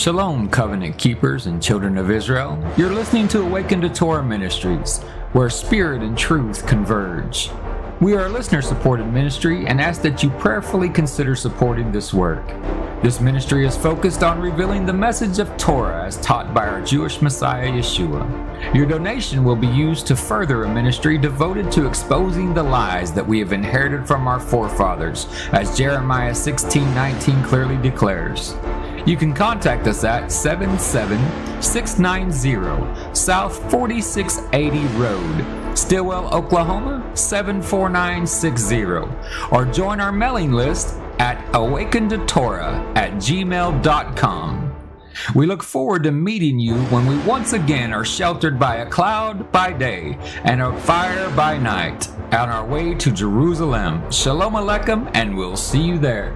Shalom, covenant keepers and children of Israel. You're listening to Awaken to Torah Ministries, where spirit and truth converge. We are a listener-supported ministry and ask that you prayerfully consider supporting this work. This ministry is focused on revealing the message of Torah as taught by our Jewish Messiah, Yeshua. Your donation will be used to further a ministry devoted to exposing the lies that we have inherited from our forefathers, as Jeremiah 16:19 clearly declares. You can contact us at 77690 South 4680 Road, Stillwell, Oklahoma 74960, or join our mailing list at awakentotorah@gmail.com. We look forward to meeting you when we once again are sheltered by a cloud by day and a fire by night on our way to Jerusalem. Shalom Aleichem, and we'll see you there.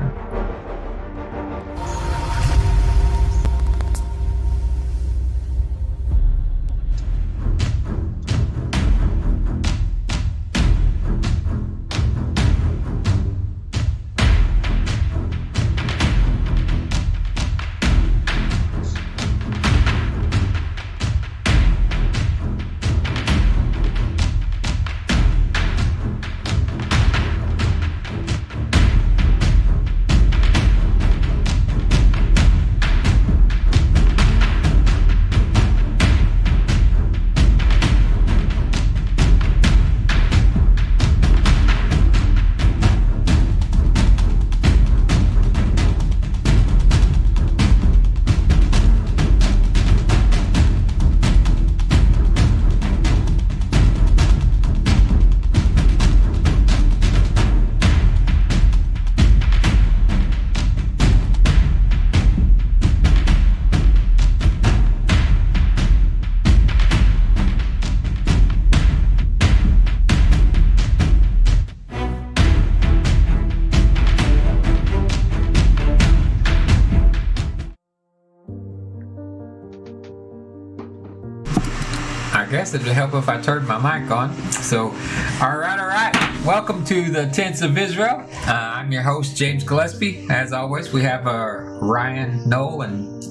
I guess it'd help if I turned my mic on. So, all right. Welcome to the Tents of Israel. I'm your host, James Gillespie. As always, we have Ryan Knoll and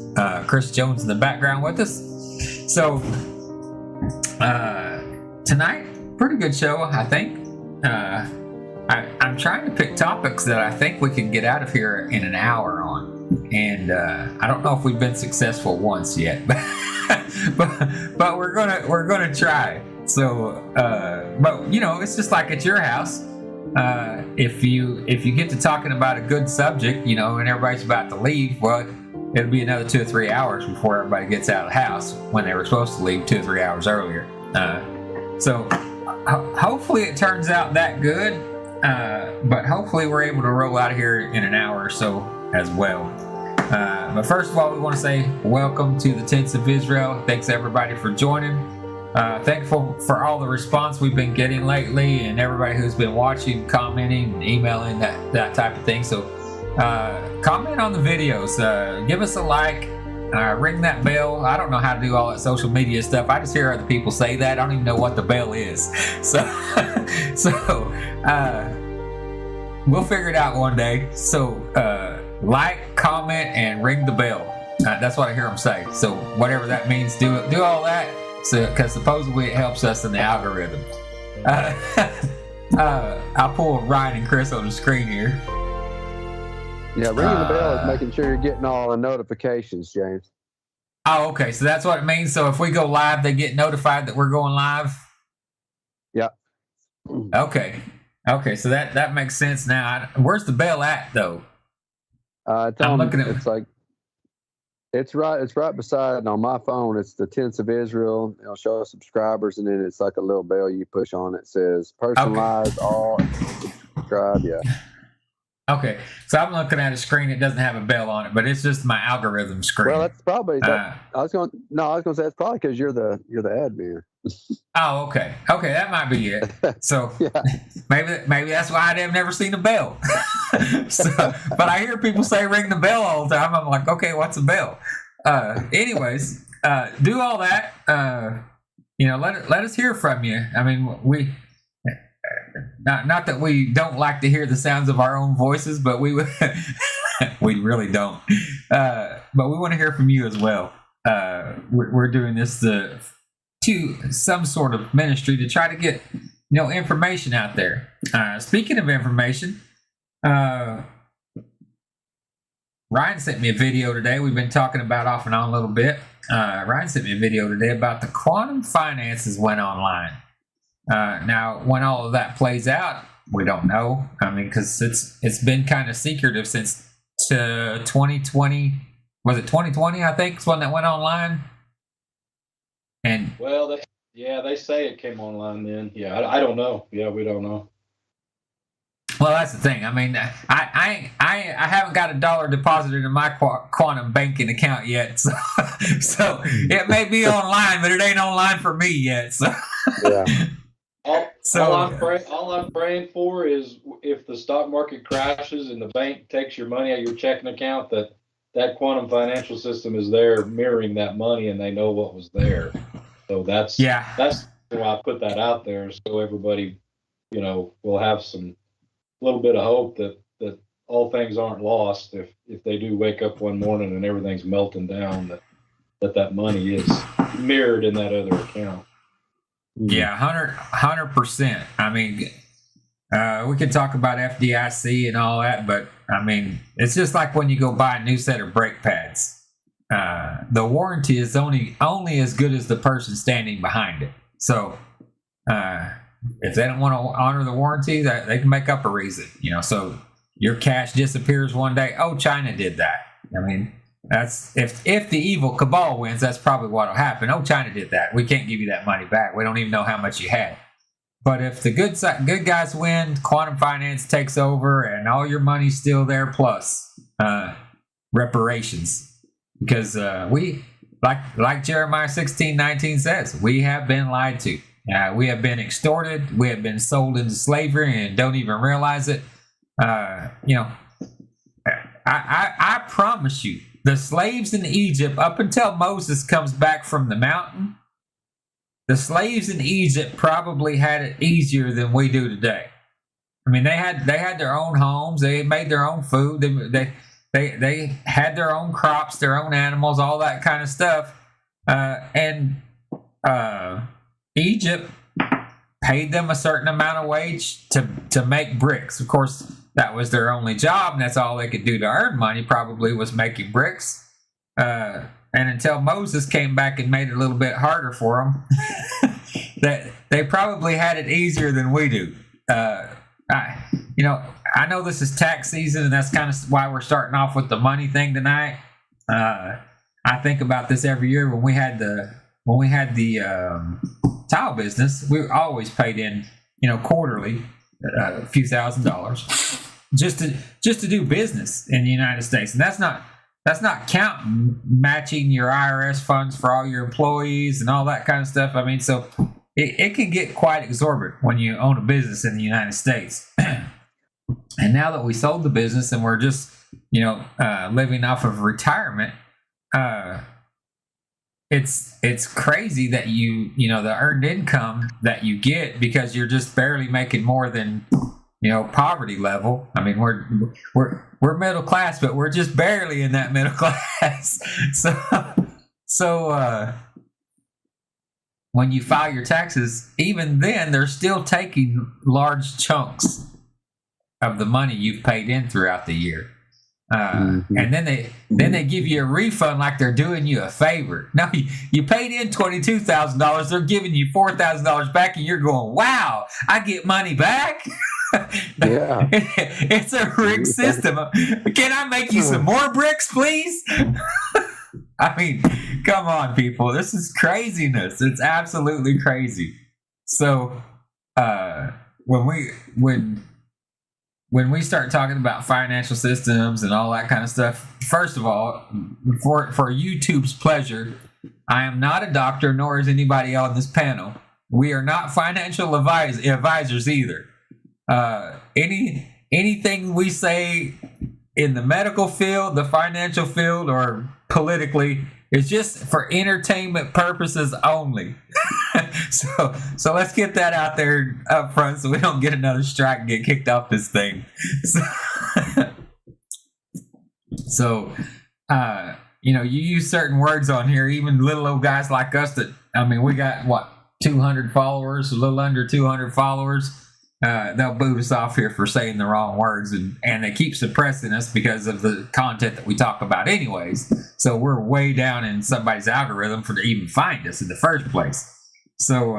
Chris Jones in the background with us. So, tonight, pretty good show, I think. I'm trying to pick topics that I think we can get out of here in an hour on. And I don't know if we've been successful once yet, but we're gonna try. So, but you know, it's just like at your house. If you get to talking about a good subject, you know, and everybody's about to leave, well, it'll be another 2 or 3 hours before everybody gets out of the house when they were supposed to leave 2 or 3 hours earlier. So hopefully it turns out that good. But hopefully we're able to roll out of here in an hour or so as well. But first of all, we want to say welcome to the Tents of Israel. Thanks everybody for joining. Thankful for all the response we've been getting lately, and everybody who's been watching, commenting, and emailing, that type of thing. So comment on the videos, give us a like, ring that bell. I don't know how to do all that social media stuff. I just hear other people say that. I don't even know what the bell is. So we'll figure it out one day. So like, comment, and ring the bell. That's what I hear them say. So whatever that means, do all that. So because supposedly it helps us in the algorithm. I'll pull Ryan and Chris on the screen here. Yeah, ringing the bell is making sure you're getting all the notifications, James. Oh, okay. So that's what it means. So if we go live, they get notified that we're going live? Yeah. Okay. So that makes sense now. Where's the bell at, though? I'm looking at it's right beside on my phone. It's the Tents of Israel. It'll show us subscribers, and then it's like a little bell you push on. It says personalized all subscribe. Yeah. Okay, so I'm looking at a screen that doesn't have a bell on it, but it's just my algorithm screen. Well, that's probably. I was going to say it's probably because you're the admin. Oh, okay, that might be it. So yeah. maybe that's why I've never seen a bell. But I hear people say ring the bell all the time. I'm like, okay, what's a bell? Anyways, do all that. Let us hear from you. I mean, we. Not that we don't like to hear the sounds of our own voices, but we would We really don't. But we want to hear from you as well. We're doing this to some sort of ministry to try to get information out there. Speaking of information, Ryan sent me a video today. We've been talking about off and on a little bit. Ryan sent me a video today about the quantum finances went online. Now, when all of that plays out, we don't know. I mean, because it's been kind of secretive since 2020. Was it 2020? I think is when that went online. And well, they say it came online then. Yeah, I don't know. Yeah, we don't know. Well, that's the thing. I mean, I haven't got $1 deposited in my quantum banking account yet, so it may be online, but it ain't online for me yet. So yeah. All I'm praying for is if the stock market crashes and the bank takes your money out of your checking account, that quantum financial system is there mirroring that money, and they know what was there. So that's why I put that out there, so everybody, will have some little bit of hope that all things aren't lost if they do wake up one morning and everything's melting down, that money is mirrored in that other account. Yeah, 100%. I mean, we could talk about FDIC and all that, but I mean, it's just like when you go buy a new set of brake pads. The warranty is only as good as the person standing behind it. So, if they don't want to honor the warranty, that they can make up a reason, So your cash disappears one day. Oh, China did that. I mean, that's if the evil cabal wins, that's probably what'll happen. Oh, China did that. We can't give you that money back. We don't even know how much you had. But if the good guys win, quantum finance takes over, and all your money's still there, plus reparations, because we like Jeremiah 16:19 says, we have been lied to. We have been extorted. We have been sold into slavery and don't even realize it. I promise you, the slaves in Egypt, up until Moses comes back from the mountain, the slaves in Egypt probably had it easier than we do today. I mean, they had their own homes. They made their own food. They had their own crops, their own animals, all that kind of stuff. And Egypt paid them a certain amount of wage to make bricks. Of course, that was their only job, and that's all they could do to earn money, probably, was making bricks. And until Moses came back and made it a little bit harder for them, that they probably had it easier than we do. I know this is tax season, and that's kind of why we're starting off with the money thing tonight. I think about this every year when we had the tile business. We always paid in, quarterly, a few $1,000s just to do business in the United States, and that's not counting matching your IRS funds for all your employees and all that kind of stuff. I mean, so it can get quite exorbitant when you own a business in the United States. And now that we sold the business and we're just, living off of retirement, it's crazy that the earned income that you get, because you're just barely making more than, poverty level. I mean, we're middle class, but we're just barely in that middle class. So when you file your taxes, even then, they're still taking large chunks of the money you've paid in throughout the year. And then they give you a refund like they're doing you a favor. Now you paid in $22,000, they're giving you $4,000 back, and you're going, "Wow, I get money back." Yeah, it's a rigged system. Can I make you some more bricks, please? I mean, come on, people. This is craziness. It's absolutely crazy. So when we start talking about financial systems and all that kind of stuff, first of all, for YouTube's pleasure, I am not a doctor, nor is anybody on this panel. We are not financial advisors either. Anything we say in the medical field, the financial field, or politically, is just for entertainment purposes only. So let's get that out there up front, so we don't get another strike and get kicked off this thing. So, you use certain words on here, even little old guys like us that, we got what, 200 followers, a little under 200 followers. They'll boot us off here for saying the wrong words, and they keep suppressing us because of the content that we talk about anyways. So we're way down in somebody's algorithm for to even find us in the first place. So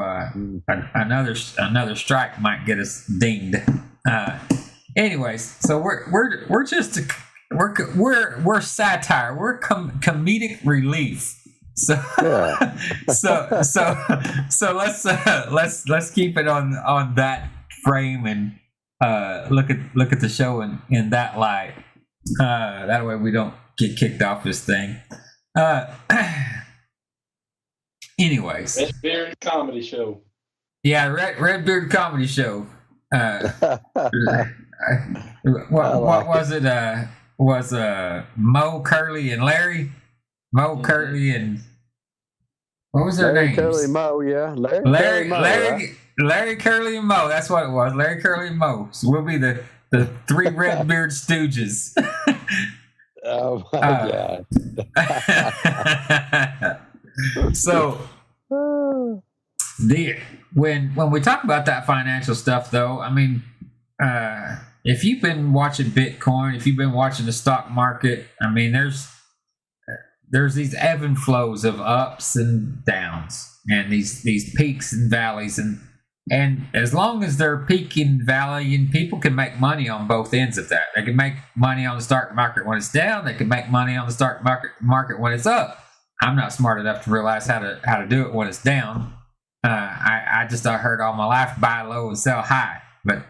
another strike might get us dinged. Anyways, so we're just we're satire. We're comedic relief. So so let's keep it on that frame and look at the show in that light. That way we don't get kicked off this thing. Anyways, Redbeard Comedy Show. Yeah, Redbeard Comedy Show. What was it? Was Mo, Curly, and Larry? Mo, Curly, and what was their names? Curly, Mo, yeah. Larry, Curly, and Mo. That's what it was. Larry, Curly, and Mo. So we'll be the three Redbeard Stooges. Oh my God. So when we talk about that financial stuff, though, if you've been watching Bitcoin, if you've been watching the stock market, there's these ebb and flows of ups and downs, and these peaks and valleys, and as long as they're peaking and valleying, people can make money on both ends of that. They can make money on the stock market when it's down. They can make money on the stock market when it's up. I'm not smart enough to realize how to do it when it's down. I heard all my life buy low and sell high, but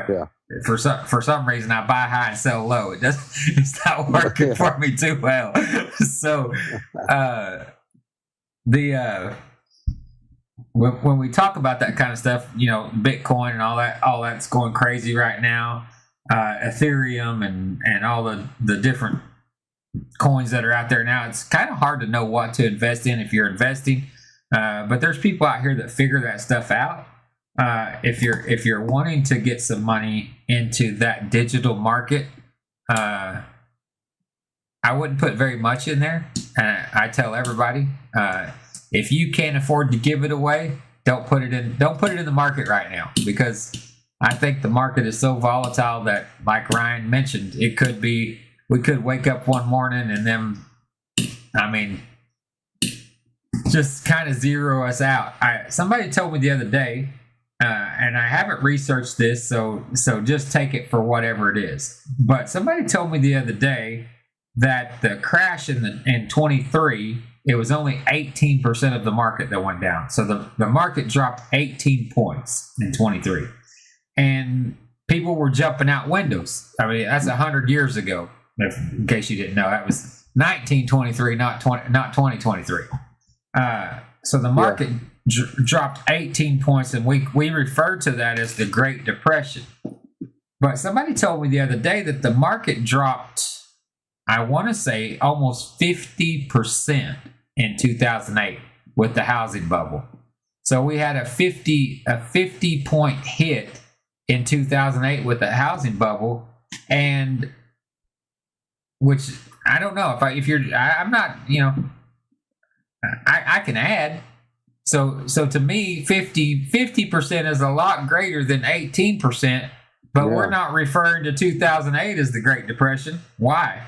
yeah. For some reason I buy high and sell low. It's not working for me too well. So when we talk about that kind of stuff, Bitcoin and all that's going crazy right now, Ethereum and all the different coins that are out there now, it's kind of hard to know what to invest in if you're investing. But there's people out here that figure that stuff out. If you're wanting to get some money into that digital market, I wouldn't put very much in there. I tell everybody, if you can't afford to give it away, don't put it in the market right now, because I think the market is so volatile that, like Ryan mentioned, we could wake up one morning and then, just kind of zero us out. Somebody told me the other day, and I haven't researched this, so just take it for whatever it is. But somebody told me the other day that the crash in 23, it was only 18% of the market that went down. So the market dropped 18 points in 23, and people were jumping out windows. That's 100 years ago. In case you didn't know, that was 1923, not 2023. So the market dropped 18 points, and we refer to that as the Great Depression. But somebody told me the other day that the market dropped, I want to say, almost 50% in 2008 with the housing bubble. So we had a 50 point hit in 2008 with the housing bubble, and which I don't know I'm not, I can add. So to me, 50% is a lot greater than 18%, but we're not referring to 2008 as the Great Depression. Why?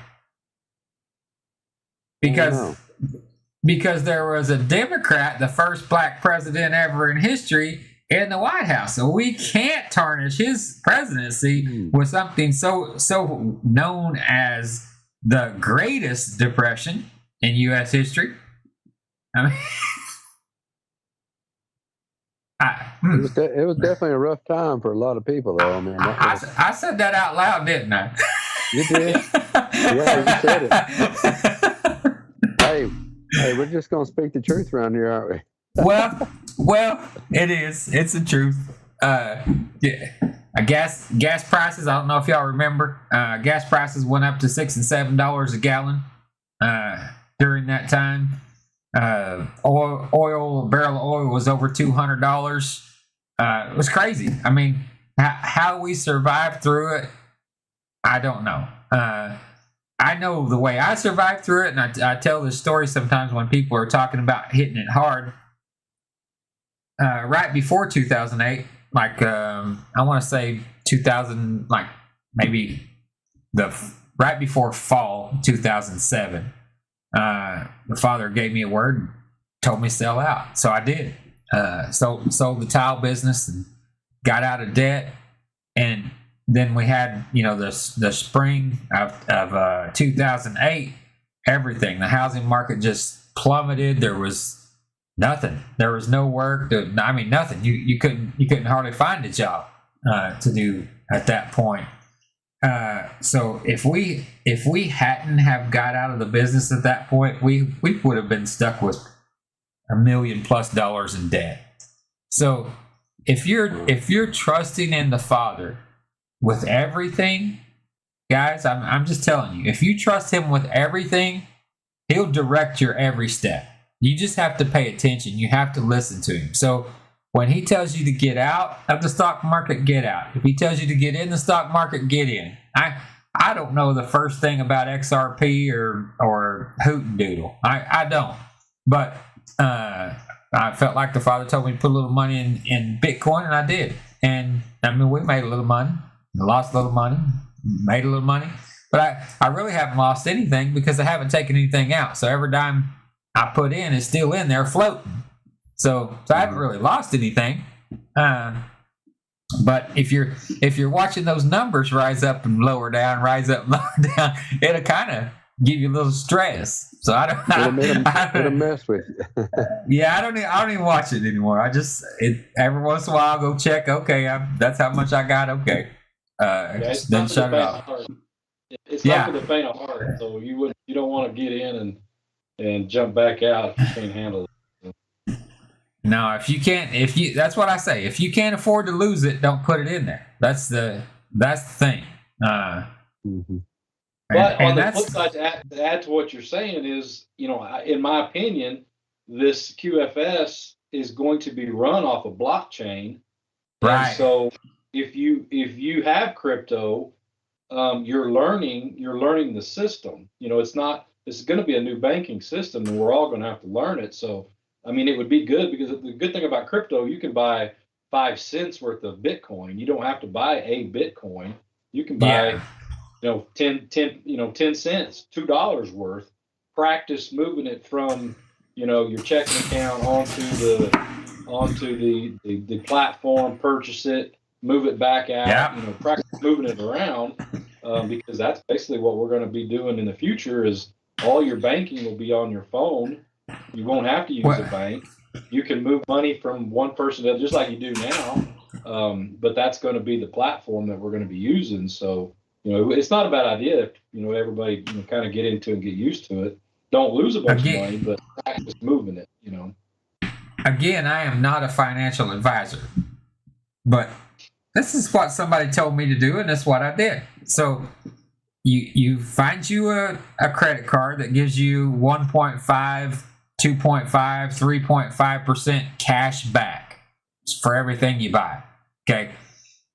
Because there was a Democrat, the first black president ever in history, in the White House. So we can't tarnish his presidency with something so known as the Greatest Depression in U.S. history. It was definitely a rough time for a lot of people, though. I said that out loud, didn't I? You did. Yeah, you said it. Hey, we're just gonna speak the truth around here, aren't we? Well, it is. It's the truth. Yeah. Gas prices. I don't know if y'all remember. Gas prices went up to $6 and $7 a gallon during that time. A barrel of oil was over $200. It was crazy. How we survived through it, I don't know. I know the way I survived through it, and I tell this story sometimes when people are talking about hitting it hard. Right before 2008, like I want to say 2000, like maybe right before fall 2007, the Father gave me a word, and told me to sell out, so I did. Sold the tile business and got out of debt, and then we had, the spring of 2008. Everything, the housing market just plummeted. There was nothing. There was no work. Nothing. You couldn't hardly find a job to do at that point. So if we hadn't have got out of the business at that point, we would have been stuck with $1 million+ in debt. So if you're trusting in the Father with everything, guys, I'm just telling you, if you trust him with everything, he'll direct your every step. You just have to pay attention. You have to listen to him. So when he tells you to get out of the stock market, get out. If he tells you to get in the stock market, get in. I don't know the first thing about XRP or Hoot and Doodle. I don't. But I felt like the Father told me to put a little money in Bitcoin, and I did. And we made a little money, lost a little money, made a little money. But I really haven't lost anything because I haven't taken anything out. So every dime I put in is still in there floating. So I haven't really lost anything. But if you're watching those numbers rise up and lower down, rise up and lower down, it'll kind of give you a little stress. So it'll mess with you. Yeah, I don't even watch it anymore. Every once in a while I'll go check. Okay, that's how much I got. Okay, then shut it off. It's not for the faint of heart. So you don't want to get in and jump back out if you can't handle it. No, that's what I say. If you can't afford to lose it, don't put it in there. That's the thing. But on the flip side, to add to what you're saying is, in my opinion, this QFS is going to be run off a blockchain. Right. And so if you have crypto, you're learning the system. It's going to be a new banking system, and we're all going to have to learn it. So, it would be good, because the good thing about crypto, you can buy 5 cents worth of Bitcoin. You don't have to buy a Bitcoin. You can buy, 10 cents, $2 worth. Practice moving it from, your checking account onto the platform, purchase it, move it back out. Yeah. Practice moving it around, because that's basically what we're going to be doing in the future. Is all your banking will be on your phone. You won't have to use a bank. You can move money from one person to just like you do now. But that's going to be the platform that we're going to be using. So, it's not a bad idea if, everybody kind of get into and get used to it. Don't lose a bunch of money, but practice moving it, Again, I am not a financial advisor, but this is what somebody told me to do, and that's what I did. So you find you a credit card that gives you 1.5, 2.5, 3.5% cash back for everything you buy. Okay.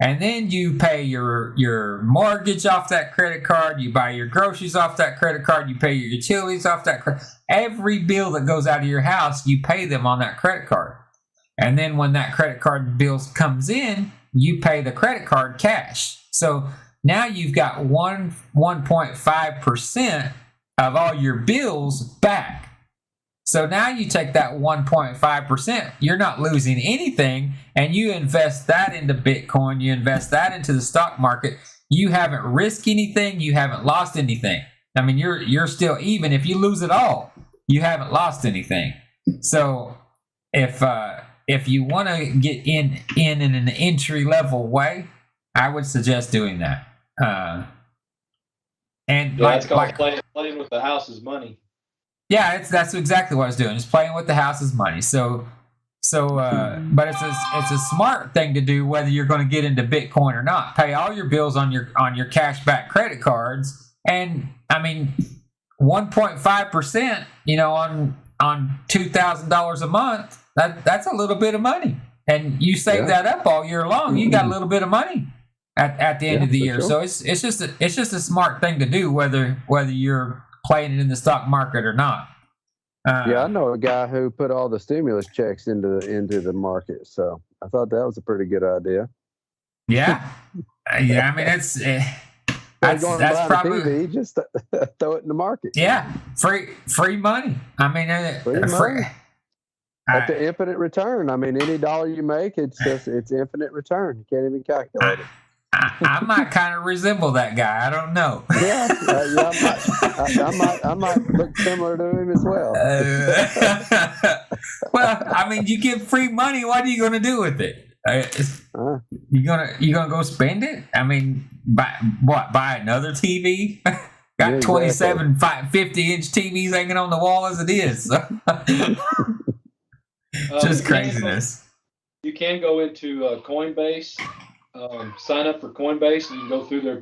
And then you pay your mortgage off that credit card. You buy your groceries off that credit card. You pay your utilities off that credit. Every bill that goes out of your house, you pay them on that credit card. And then when that credit card bill comes in, you pay the credit card cash. So now you've got 1.5% of all your bills back. So now you take that 1.5%, you're not losing anything, and you invest that into Bitcoin, you invest that into the stock market. You haven't risked anything, you haven't lost anything. You're still even. If you lose it all, you haven't lost anything. So if you want to get in an entry level way, I would suggest doing that. It's called playing with the house's money. Yeah, that's exactly what I was doing. It's playing with the house's money. But it's a smart thing to do, whether you're going to get into Bitcoin or not. Pay all your bills on your cashback credit cards, and 1.5%, on $2,000 a month. That's a little bit of money, and you save that up all year long. You got a little bit of money. at the end of the year. Sure. So it's just a smart thing to do, whether you're playing it in the stock market or not. I know a guy who put all the stimulus checks into the market, so I thought that was a pretty good idea. Yeah, yeah. I mean, that's probably TV, just throw it in the market. Yeah, free money. I mean, free money. At the infinite return. I mean, any dollar you make, it's infinite return. You can't even calculate it. I might kind of resemble that guy. I don't know. Yeah, I might look similar to him as well. Well, I mean, you get free money. What are you going to do with it? You gonna go spend it? I mean, buy another TV? Got 27 50-inch TVs hanging on the wall as it is. Just craziness. You can go into Coinbase, sign up for Coinbase, and you can go through their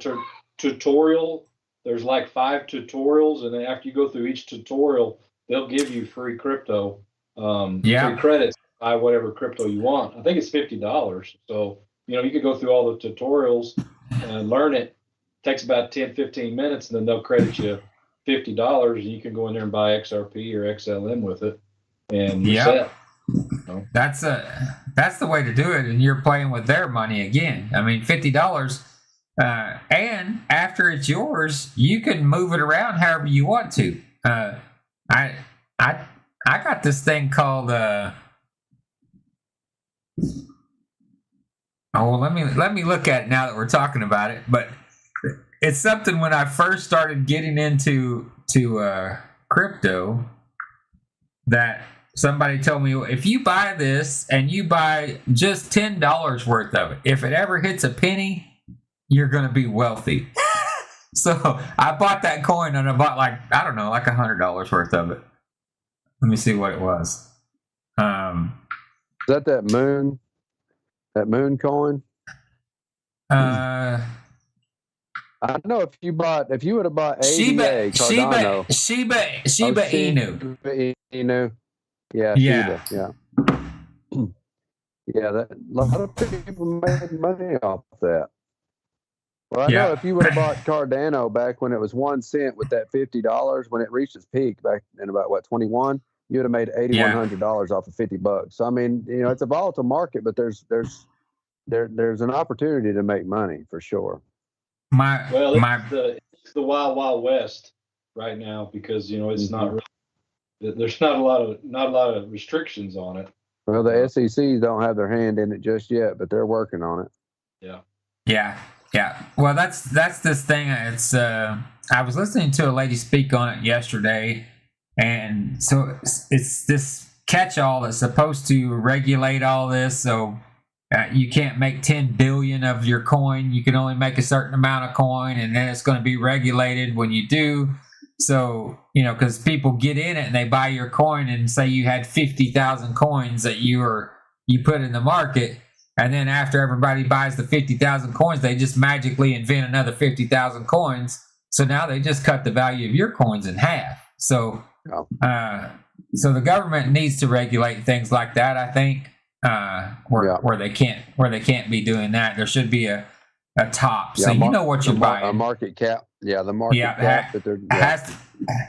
tutorial. There's like 5 tutorials, and then after you go through each tutorial, they'll give you free crypto, free credits, buy whatever crypto you want. I think it's $50. So, you could go through all the tutorials and learn it. It takes about 10-15 minutes, and then they'll credit you $50, and you can go in there and buy XRP or XLM with it, and you're set. That's the way to do it, and you're playing with their money again. I mean, $50, and after it's yours, you can move it around however you want to. I got this thing called let me look at it now that we're talking about it. But it's something when I first started getting into crypto that somebody told me, if you buy this and you buy just $10 worth of it, if it ever hits a penny, you're going to be wealthy. So I bought that coin, and I bought like $100 worth of it. Let me see what it was. Is that moon coin? I know if you would have bought ADA, Cardano. Shiba Inu. Yeah, Shiba, yeah. Yeah, a lot of people made money off that. Well, I know if you would have bought Cardano back when it was 1 cent with that $50, when it reached its peak back in about 21, you would have made $8,100 off of $50. So I mean, it's a volatile market, but there's an opportunity to make money for sure. It's the wild west right now because it's not really, there's not a lot of restrictions on it. Well, the SECs don't have their hand in it just yet, but they're working on it. Yeah. Well, that's this thing. It's I was listening to a lady speak on it yesterday, and so it's this catch-all that's supposed to regulate all this. So you can't make 10 billion of your coin. You can only make a certain amount of coin, and then it's going to be regulated when you do. So, because people get in it and they buy your coin, and say you had 50,000 coins that you put in the market, and then after everybody buys the 50,000 coins, they just magically invent another 50,000 coins. So now they just cut the value of your coins in half. So, so the government needs to regulate things like that, I think. Where they can't be doing that. There should be a top, so you know what you're buying. A market cap. Yeah, the market cap that they're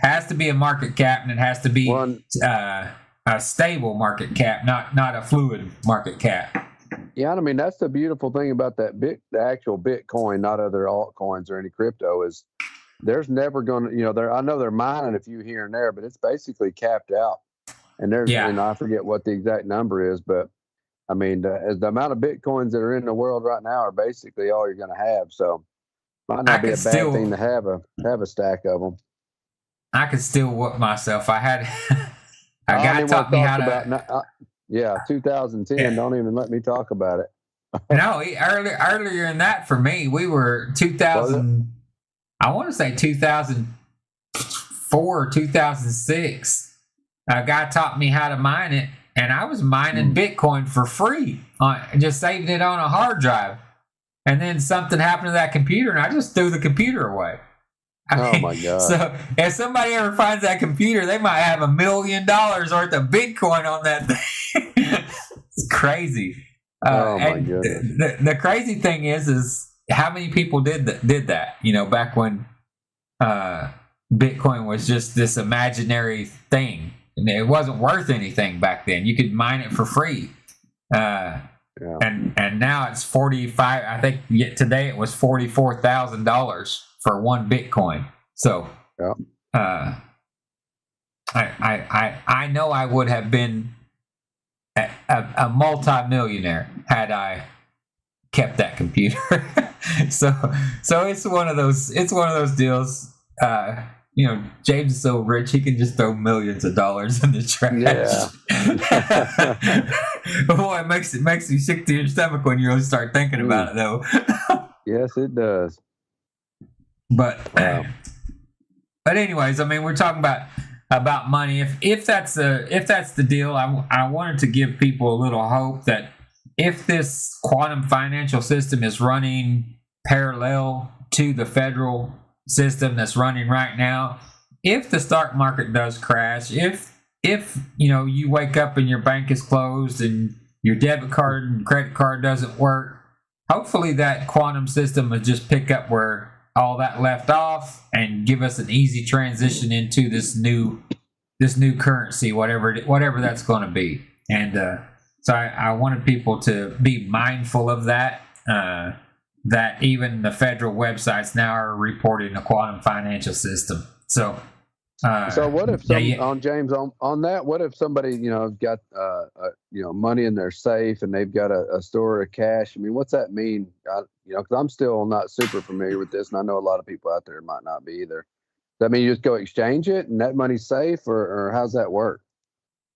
has to be a market cap, and it has to be a stable market cap, not a fluid market cap. Yeah, I mean that's the beautiful thing about the actual Bitcoin, not other altcoins or any crypto, is there's never going to I know they're mining a few here and there, but it's basically capped out. And there's I forget what the exact number is, but I mean, the amount of Bitcoins that are in the world right now are basically all you're going to have. So, might not be a bad thing to have a stack of them. I could still whoop myself. I had a guy taught me how to. 2010. Don't even let me talk about it. No, earlier than that for me, we were 2000. I want to say 2004 or 2006. A guy taught me how to mine it. And I was mining Bitcoin for free, just saving it on a hard drive. And then something happened to that computer, and I just threw the computer away. My God. So if somebody ever finds that computer, they might have $1 million worth of Bitcoin on that thing. It's crazy. My goodness. The crazy thing is how many people did that? You know, back when Bitcoin was just this imaginary thing, and it wasn't worth anything back then. You could mine it for free. And now it's 45. I think today it was $44,000 for one Bitcoin. So, I know I would have been a multi-millionaire had I kept that computer. so it's one of those deals. You know, James is so rich he can just throw millions of dollars in the trash. Boy, it makes you sick to your stomach when you really start thinking about it, though. Yes, it does. But anyways, I mean, we're talking about money. If that's the deal, I wanted to give people a little hope that if this quantum financial system is running parallel to the federal system that's running right now, if the stock market does crash, if you know, you wake up and your bank is closed and your debit card and credit card doesn't work, hopefully that quantum system will just pick up where all that left off and give us an easy transition into this new currency, whatever that's going to be. And so I wanted people to be mindful of that. That even the federal websites now are reporting a quantum financial system. So what if on James on that? What if somebody, you know, got you know, money in their safe and they've got a store of cash? I mean, what's that mean? You know, because I'm still not super familiar with this, and I know a lot of people out there might not be either. Does that mean you just go exchange it and that money's safe, or how's that work?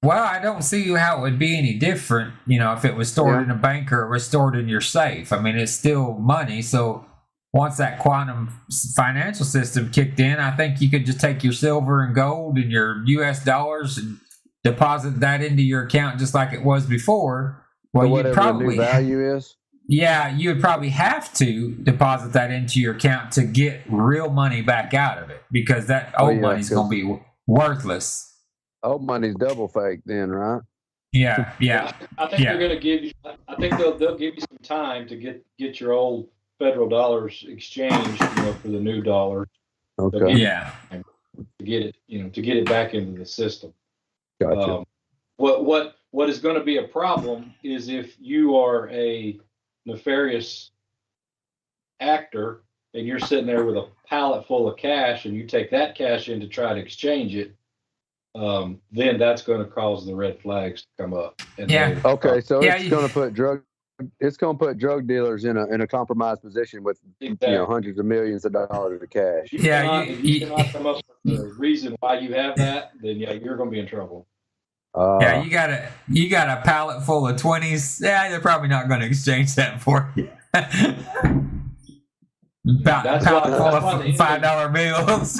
Well, I don't see how it would be any different, you know, if it was stored in a bank or it was stored in your safe. I mean, it's still money. So once that quantum financial system kicked in, I think you could just take your silver and gold and your US dollars and deposit that into your account just like it was before. Well, you'd probably, the new value is? Yeah, you would probably have to deposit that into your account to get real money back out of it, because that old money's going to be worthless. Old money's double fake then, right? Yeah. I think they're going to give you. I think they'll give you some time to get your old federal dollars exchanged, you know, for the new dollar. Okay. To get it, you know, to get it back into the system. Gotcha. What is going to be a problem is if you are a nefarious actor and you're sitting there with a pallet full of cash and you take that cash in to try to exchange it. Then that's going to cause the red flags to come up. Okay. So it's going to put drug dealers in a compromised position with you know, hundreds of millions of dollars of cash. You cannot come up with the reason why you have that. Then you're going to be in trouble. You got a pallet full of 20s. Yeah, they're probably not going to exchange that for you. Pallet full of $5 bills.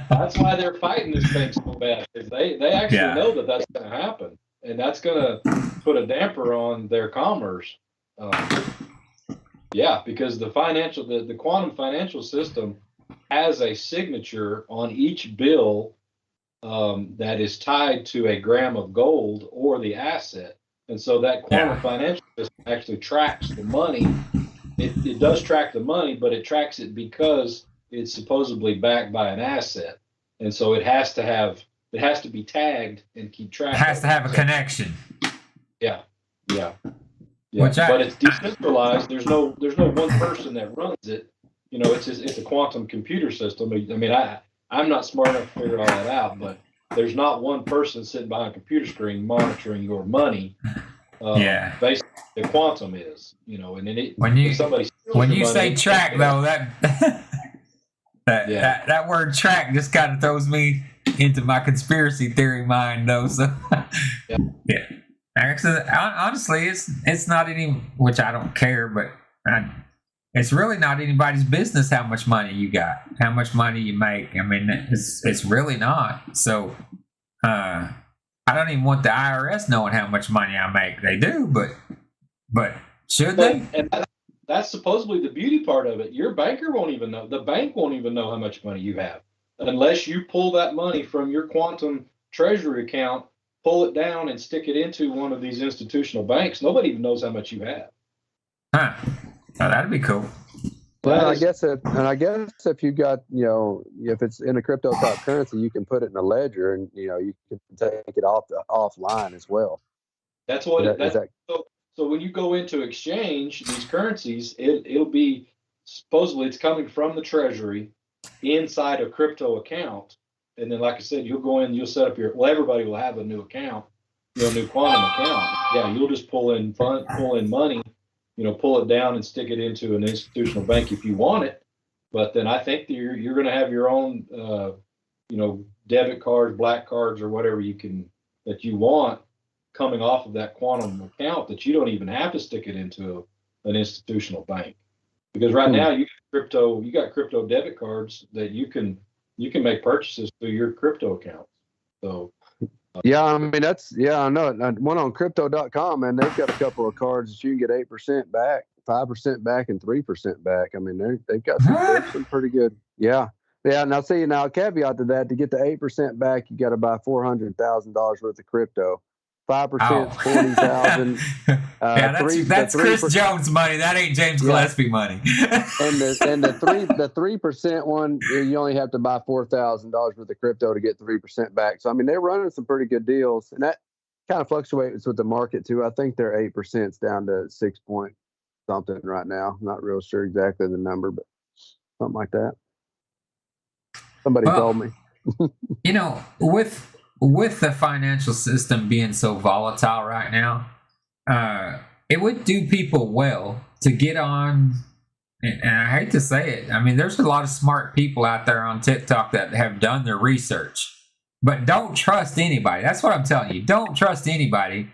That's why they're fighting this thing so bad, because they actually know that that's going to happen, and that's going to put a damper on their commerce. Because the quantum financial system has a signature on each bill that is tied to a gram of gold or the asset, and so that quantum financial system actually tracks the money. It does track the money, but it tracks it because it's supposedly backed by an asset, and so it has to be tagged and keep track. It has to have a connection. Yeah. But it's decentralized. There's no one person that runs it. You know, it's a quantum computer system. I mean, I'm not smart enough to figure all that out, but there's not one person sitting behind a computer screen monitoring your money. Basically, the quantum is, you know, and then when you say track though, that word track just kind of throws me into my conspiracy theory mind though. So Actually, honestly, it's not any, which I don't care, but it's really not anybody's business how much money you got, how much money you make. I mean, it's really not. So I don't even want the IRS knowing how much money I make. They do, but should they? And that's supposedly the beauty part of it. Your banker won't even know. The bank won't even know how much money you have unless you pull that money from your quantum treasury account, pull it down, and stick it into one of these institutional banks. Nobody even knows how much you have. Oh, that'd be cool. Well, I guess if you got, if it's in a crypto type currency, you can put it in a ledger, and you can take it offline as well. That's what so when you go into exchange these currencies, it'll be supposedly it's coming from the treasury inside a crypto account, and then like I said, you'll go in, you'll set up everybody will have a new account, new Quantum account. Yeah, you'll just pull in money, pull it down and stick it into an institutional bank if you want it. But then I think that you're going to have your own, debit cards, black cards, or whatever that you want coming off of that Quantum account that you don't even have to stick it into an institutional bank. Because right now you got crypto debit cards that you can make purchases through your crypto account. So. Yeah, I mean I know it. I went on crypto.com and they've got a couple of cards that you can get 8% back, 5% back, and 3% back. I mean they've got some pretty good. Yeah. Now see, now caveat to that, to get the 8% back, you got to buy $400,000 worth of crypto. 5% is 40,000. That's Chris Jones money. That ain't James Gillespie money. and the 3% one, you only have to buy $4,000 worth of crypto to get 3% back. So I mean, they're running some pretty good deals, and that kind of fluctuates with the market too. I think their 8% is down to 6 point something right now. I'm not real sure exactly the number, but something like that. Somebody told me. With the financial system being so volatile right now, it would do people well to get on, and I hate to say it, I mean, there's a lot of smart people out there on TikTok that have done their research, but don't trust anybody. That's what I'm telling you. Don't trust anybody.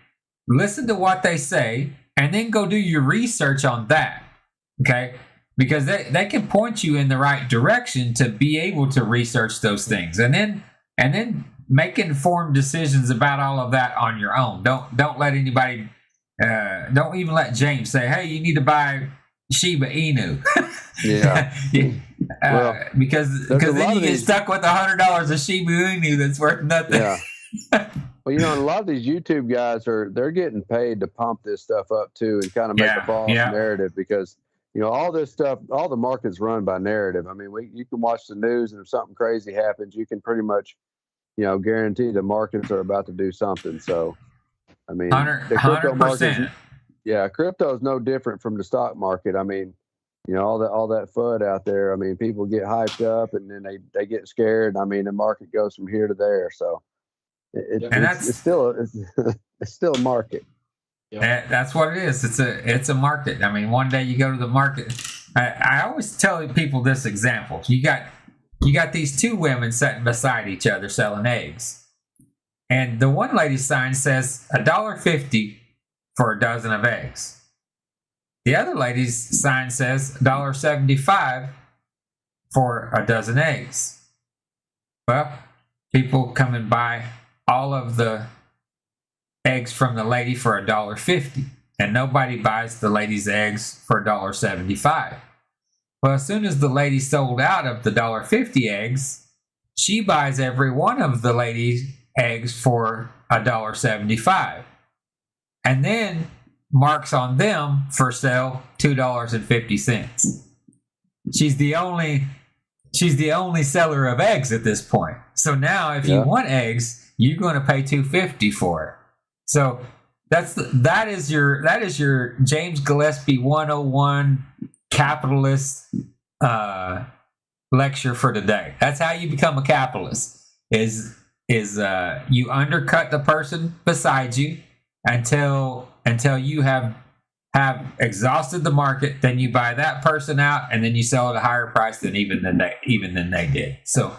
Listen to what they say, and then go do your research on that, okay? Because they can point you in the right direction to be able to research those things, and then make informed decisions about all of that on your own. Don't let anybody, don't even let James say, hey, you need to buy Shiba Inu. Because then you get stuck with $100 of Shiba Inu that's worth nothing. Yeah. Well, a lot of these YouTube guys they're getting paid to pump this stuff up too, and kind of make a false narrative, because all this stuff, all the market's run by narrative. I mean, you can watch the news, and if something crazy happens, you can pretty much guarantee the markets are about to do something. So, I mean, the crypto market, crypto is no different from the stock market. I mean, all that FUD out there. I mean, people get hyped up and then they get scared. I mean, the market goes from here to there. So, it's still a market. Yeah. That's what it is. It's a market. I mean, one day you go to the market. I always tell people this example. You got these two women sitting beside each other selling eggs. And the one lady's sign says $1.50 for a dozen of eggs. The other lady's sign says $1.75 for a dozen eggs. Well, people come and buy all of the eggs from the lady for $1.50. And nobody buys the lady's eggs for $1.75. Well, as soon as the lady sold out of the $1.50 eggs, she buys every one of the lady's eggs for $1.75, and then marks on them for sale $2.50. She's the only seller of eggs at this point. So now, if you want eggs, you're going to pay $2.50 for it. So that is your James Gillespie 101 capitalist lecture for today. That's how you become a capitalist. Is you undercut the person beside you until you have exhausted the market. Then you buy that person out, and then you sell at a higher price than even than they did. So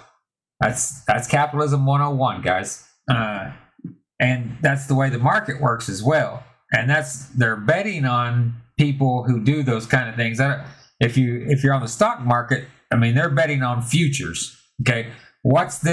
that's capitalism 101, guys. And that's the way the market works as well. And they're betting on people who do those kind of things. If you're on the stock market, I mean, they're betting on futures. Okay, what's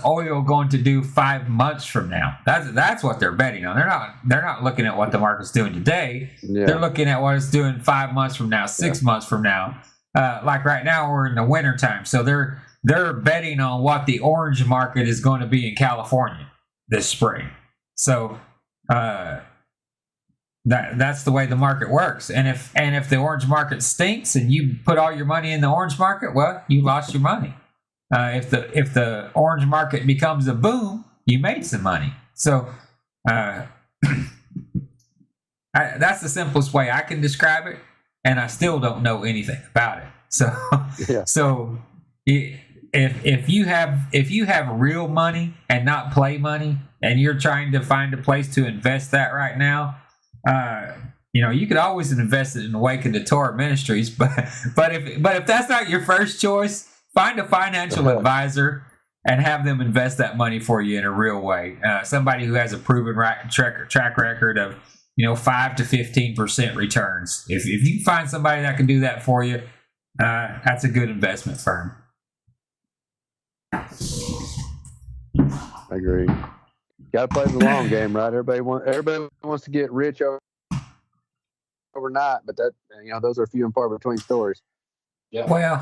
oil going to do 5 months from now? That's what they're betting on. They're not looking at what the market's doing today. Yeah. They're looking at what it's doing 5 months from now, 6 months from now. Like right now, we're in the winter time, so they're betting on what the orange market is going to be in California this spring. So that's the way the market works. And if the orange market stinks and you put all your money in the orange market, well, you lost your money. If the orange market becomes a boom, you made some money. So that's the simplest way I can describe it, and I still don't know anything about it. So Yeah. so if you have real money and not play money, and you're trying to find a place to invest that right now, you could always invest it in Awaken to Torah Ministries, but if that's not your first choice, find a financial advisor and have them invest that money for you in a real way. Somebody who has a proven track record of 5 to 15% returns. If you find somebody that can do that for you, that's a good investment firm. I agree. Got to play the long game, right? Everybody wants to get rich overnight, but that those are few and far between stories. Yeah. Well,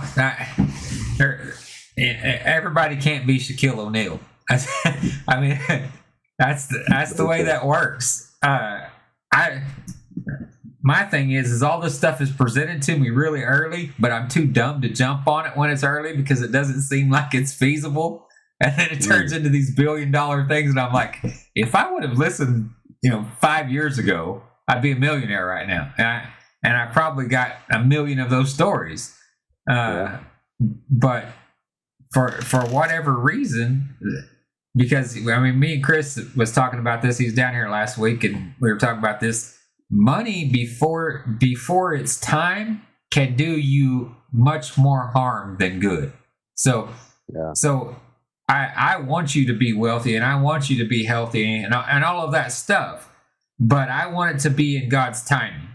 everybody can't be Shaquille O'Neal. I mean, that's the way that works. My thing is all this stuff is presented to me really early, but I'm too dumb to jump on it when it's early because it doesn't seem like it's feasible. And then it turns into these $1 billion things, and I'm like, if I would have listened, 5 years ago, I'd be a millionaire right now. And I probably got 1 million of those stories. But for whatever reason, because me and Chris was talking about this. He was down here last week, and we were talking about this. Money before its time can do you much more harm than good. So I want you to be wealthy, and I want you to be healthy, and all of that stuff. But I want it to be in God's timing,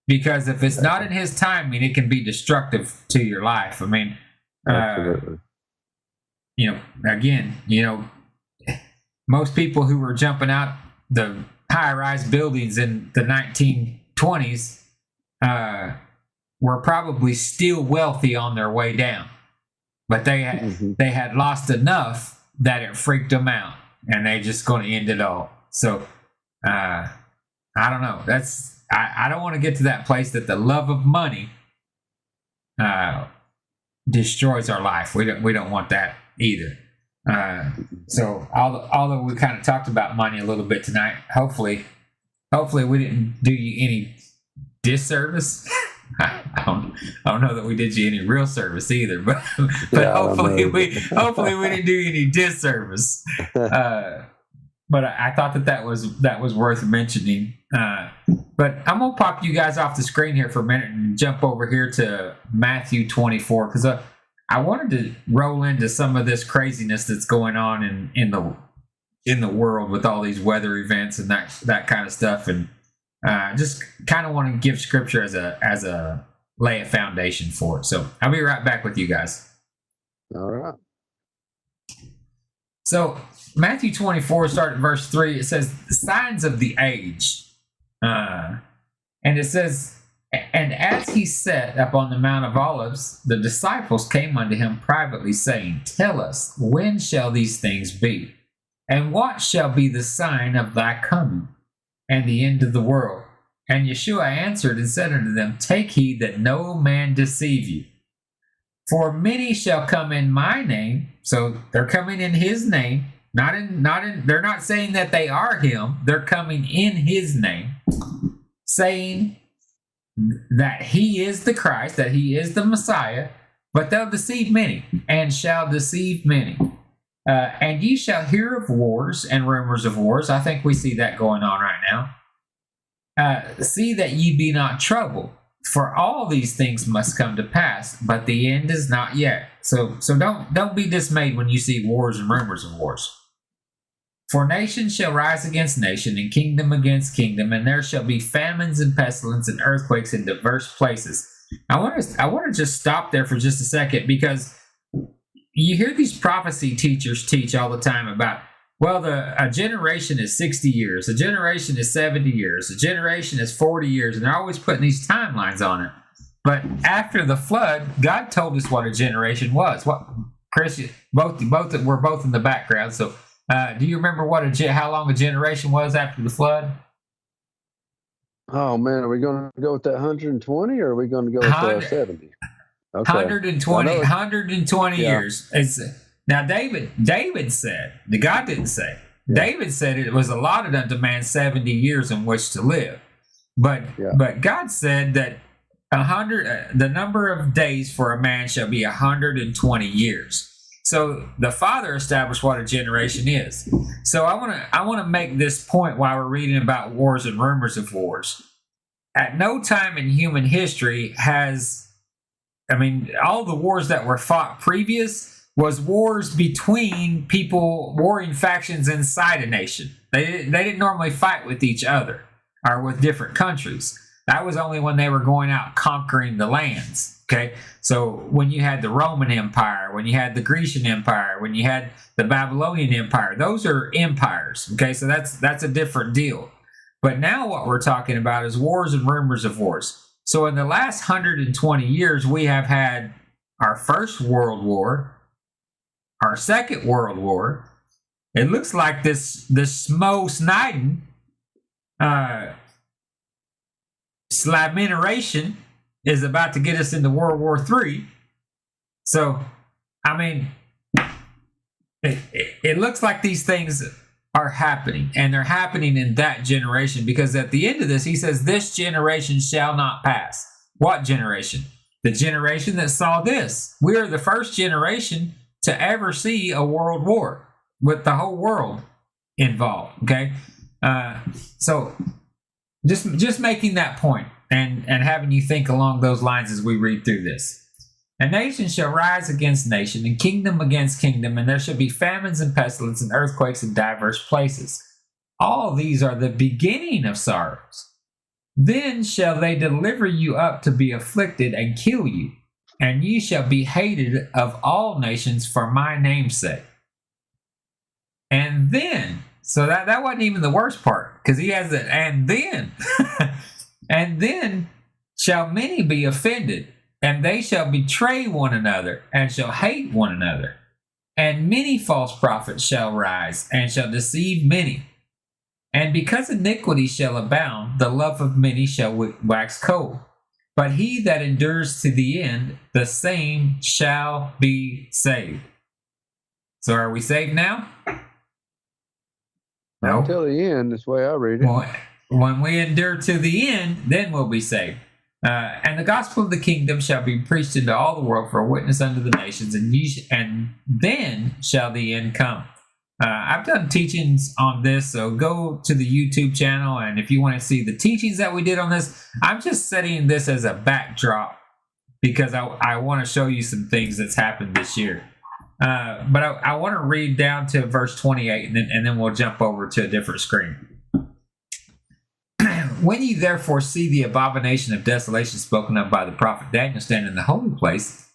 because if it's not in His timing, it can be destructive to your life. Absolutely. Most people who were jumping out the high-rise buildings in the 1920s were probably still wealthy on their way down, but they had lost enough that it freaked them out, and they just going to end it all. So I don't know. I don't want to get to that place that the love of money destroys our life. We don't want that either. So although we kind of talked about money a little bit tonight, hopefully we didn't do you any disservice. I don't know that we did you any real service either, but hopefully we didn't do you any disservice. But I thought that was worth mentioning. But I'm gonna pop you guys off the screen here for a minute and jump over here to Matthew 24, because I wanted to roll into some of this craziness that's going on in the world with all these weather events and that kind of stuff, and just kind of want to give Scripture as a lay a foundation for it. So I'll be right back with you guys. All right. So Matthew 24, start at verse 3. It says, "The signs of the age," and it says, "And as he sat up on the Mount of Olives, the disciples came unto him privately, saying, Tell us, when shall these things be? And what shall be the sign of thy coming, and the end of the world? And Yeshua answered and said unto them, Take heed that no man deceive you. For many shall come in my name," so they're coming in his name, they're not saying that they are him, they're coming in his name, saying that he is the Christ, that he is the Messiah, but they'll deceive many, and shall deceive many. And ye shall hear of wars and rumors of wars. I think we see that going on right now. See that ye be not troubled, for all these things must come to pass, but the end is not yet. So don't be dismayed when you see wars and rumors of wars. For nation shall rise against nation, and kingdom against kingdom, and there shall be famines and pestilence and earthquakes in diverse places. I want to just stop there for just a second, because you hear these prophecy teachers teach all the time about, well, a generation is 60 years, a generation is 70 years, a generation is 40 years, and they're always putting these timelines on it. But after the flood, God told us what a generation was. What, Chris, we're both in the background, so do you remember how long a generation was after the flood? Oh man, are we going to go with that 120 or are we going to go with 70? Okay. 120 years. Now David said, the God didn't say. Yeah. David said it was allotted unto man 70 years in which to live. But God said that the number of days for a man shall be 120 years. So the Father established what a generation is. So I want to make this point while we're reading about wars and rumors of wars. At no time in human history all the wars that were fought previous was wars between people, warring factions inside a nation. They didn't normally fight with each other or with different countries. That was only when they were going out conquering the lands. Okay, so when you had the Roman Empire, when you had the Grecian Empire, when you had the Babylonian Empire, those are empires. Okay, so that's a different deal. But now what we're talking about is wars and rumors of wars. So in the last 120 years, we have had our First World War, our Second World War. It looks like this Smo Sniden Slamineration is about to get us into World War III. So, it looks like these things are happening, and they're happening in that generation, because at the end of this, he says, this generation shall not pass. What generation? The generation that saw this. We are the first generation to ever see a world war with the whole world involved. Okay. So just making that point and having you think along those lines as we read through this. And nation shall rise against nation, and kingdom against kingdom, and there shall be famines and pestilence and earthquakes in diverse places. All these are the beginning of sorrows. Then shall they deliver you up to be afflicted and kill you, and ye shall be hated of all nations for my name's sake. And then, so that wasn't even the worst part, because he has it, and then, and then shall many be offended, and they shall betray one another, and shall hate one another. And many false prophets shall rise, and shall deceive many. And because iniquity shall abound, the love of many shall wax cold. But he that endures to the end, the same shall be saved. So are we saved now? No. Until the end, that's the way I read it. Well, when we endure to the end, then we'll be saved. And the gospel of the kingdom shall be preached into all the world for a witness unto the nations, and then shall the end come. I've done teachings on this, so go to the YouTube channel, and if you want to see the teachings that we did on this, I'm just setting this as a backdrop because I want to show you some things that's happened this year. But I want to read down to verse 28, and then we'll jump over to a different screen. When ye therefore see the abomination of desolation spoken of by the prophet Daniel stand in the holy place,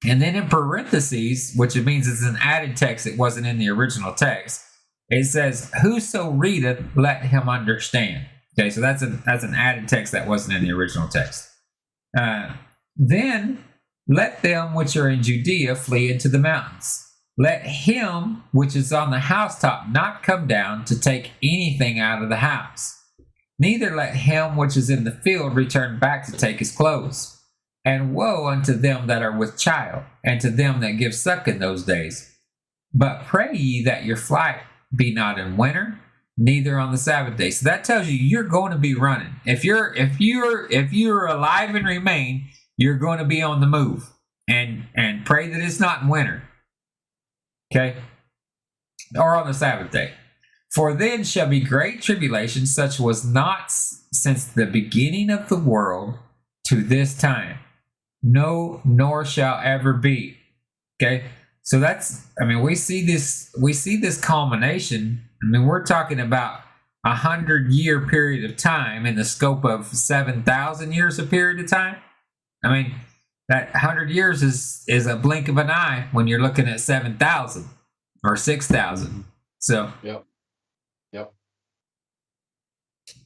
and then in parentheses, which it means it's an added text, it wasn't in the original text, it says, whoso readeth, let him understand. Okay, so that's an added text that wasn't in the original text. Then let them which are in Judea flee into the mountains. Let him which is on the housetop not come down to take anything out of the house. Neither let him which is in the field return back to take his clothes. And woe unto them that are with child, and to them that give suck in those days. But pray ye that your flight be not in winter, neither on the Sabbath day. So that tells you you're going to be running. If you're alive and remain, you're going to be on the move. And pray that it's not in winter. Okay? Or on the Sabbath day. For then shall be great tribulation, such was not since the beginning of the world to this time. No, nor shall ever be. Okay? So that's, we see this culmination. We're talking about 100-year period of time in the scope of 7,000 years of period of time. That 100 years is a blink of an eye when you're looking at 7,000 or 6,000. So, Yep.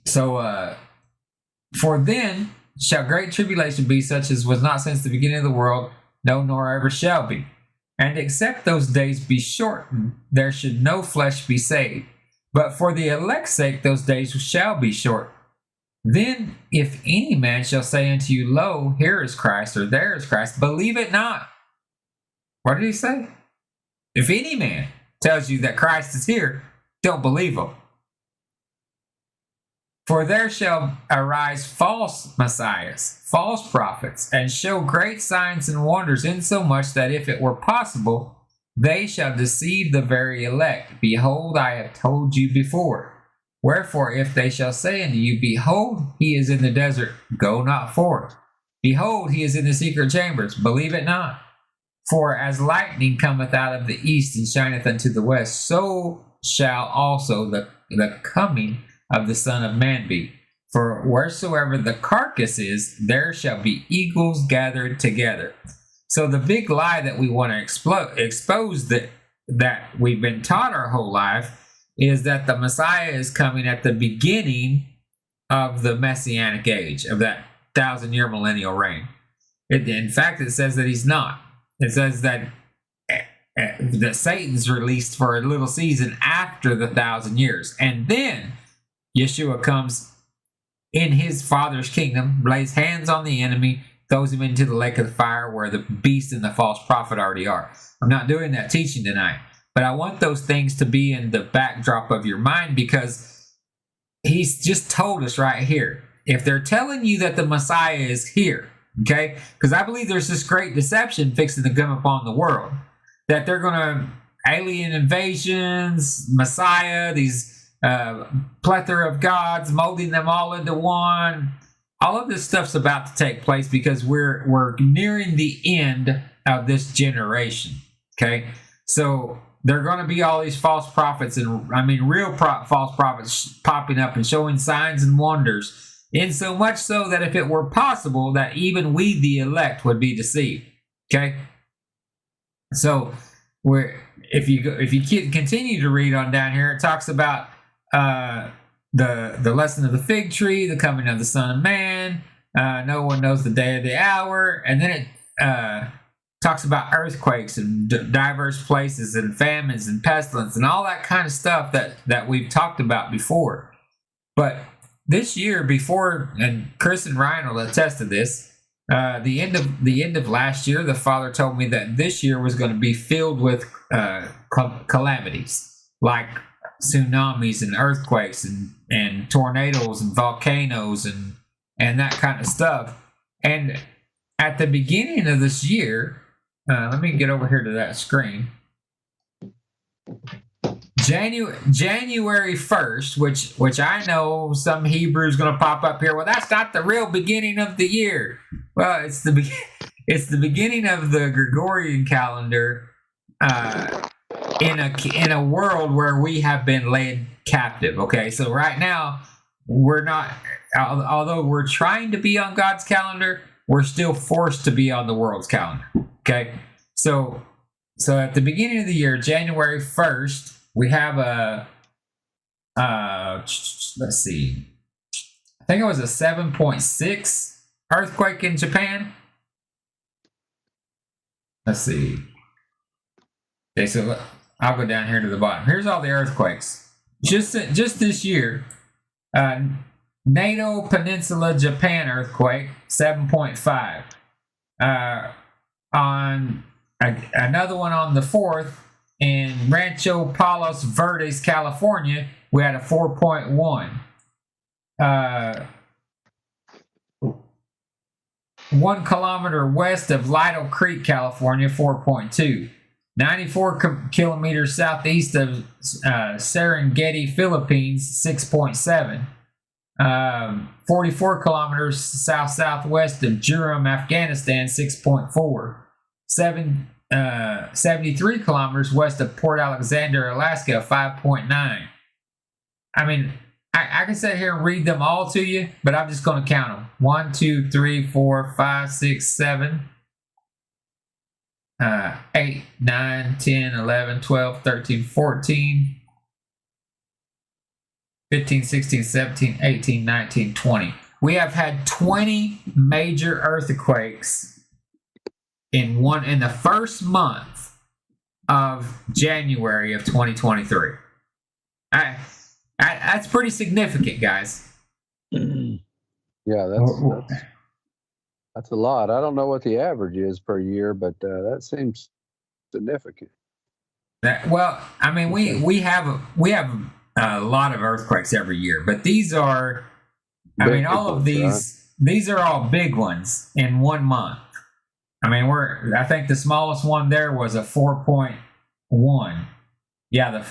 So, for then shall great tribulation be such as was not since the beginning of the world, no, nor ever shall be. And except those days be shortened, there should no flesh be saved. But for the elect's sake, those days shall be short. Then if any man shall say unto you, Lo, here is Christ, or there is Christ, believe it not. What did he say? If any man tells you that Christ is here, don't believe him. For there shall arise false messiahs, false prophets, and show great signs and wonders, insomuch that if it were possible, they shall deceive the very elect. Behold, I have told you before. Wherefore, if they shall say unto you, Behold, he is in the desert, go not forth. Behold, he is in the secret chambers, believe it not. For as lightning cometh out of the east and shineth unto the west, so shall also the coming of the Son of Man be. For wheresoever the carcass is, there shall be eagles gathered together. So the big lie that we want to expose that we've been taught our whole life is that the Messiah is coming at the beginning of the Messianic age, of that 1,000-year millennial reign. In fact, it says that he's not. It says that Satan's released for a little season after the 1,000 years. And then Yeshua comes in his Father's kingdom, lays hands on the enemy, throws him into the lake of fire where the beast and the false prophet already are. I'm not doing that teaching tonight, but I want those things to be in the backdrop of your mind, because he's just told us right here. If they're telling you that the Messiah is here, okay, because I believe there's this great deception fixing to come upon the world, that they're going to alien invasions, Messiah, these plethora of gods, molding them all into one. All of this stuff's about to take place because we're nearing the end of this generation. Okay, so there are going to be all these false prophets, and real false prophets popping up and showing signs and wonders, in so much so that if it were possible, that even we, the elect, would be deceived. Okay, so if you continue to read on down here, it talks about the lesson of the fig tree, the coming of the Son of Man. No one knows the day or the hour, and then it talks about earthquakes and diverse places and famines and pestilence and all that kind of stuff that we've talked about before. But this year, before, and Chris and Ryan will attest to this, the end of last year, the Father told me that this year was going to be filled with calamities like tsunamis and earthquakes and tornadoes and volcanoes and that kind of stuff. And at the beginning of this year, let me get over here to that screen. January 1st, which I know some Hebrew is going to pop up here. Well, that's not the real beginning of the year. Well, it's the beginning of the Gregorian calendar in a world where we have been led captive. Okay, so right now we're not, although we're trying to be on God's calendar, we're still forced to be on the world's calendar. Okay, so at the beginning of the year, January 1st, we have let's see, I think it was a 7.6 earthquake in Japan. Let's see. Okay, so I'll go down here to the bottom. Here's all the earthquakes. Just this year, NATO Peninsula, Japan earthquake, 7.5. On another one on the 4th in Rancho Palos Verdes, California, we had a 4.1. 1 kilometer west of Lytle Creek, California, 4.2. 94 kilometers southeast of Serengeti, Philippines, 6.7. 44 kilometers southwest of Jurham, Afghanistan, 6.4. 73 kilometers west of Port Alexander, Alaska, 5.9. I mean, I can sit here and read them all to you, but I'm just going to count them. 1, 2, 3, 4, 5, 6, 7, 8, 9, 10, 11, 12, 13, 14, 15, 16, 17, 18, 19, 20. We have had 20 major earthquakes in the first month of January of 2023. That's pretty significant, guys. Yeah, that's a lot. I don't know what the average is per year, but that seems significant. Well, I mean, we have a lot of earthquakes every year, but these are, I mean, all of these are all big ones in 1 month. I mean, I think the smallest one there was a 4.1. Yeah,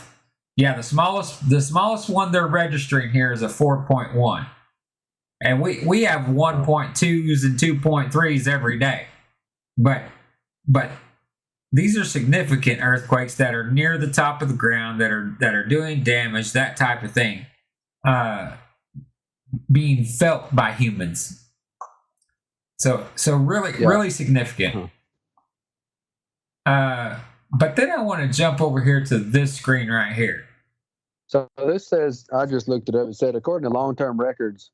the smallest one they're registering here is a 4.1. And we have 1.2s and 2.3s every day. But these are significant earthquakes that are near the top of the ground, that are doing damage, that type of thing, being felt by humans. So really significant. But then I want to jump over here to this screen right here. So this says, I just looked it up. It said, according to long-term records,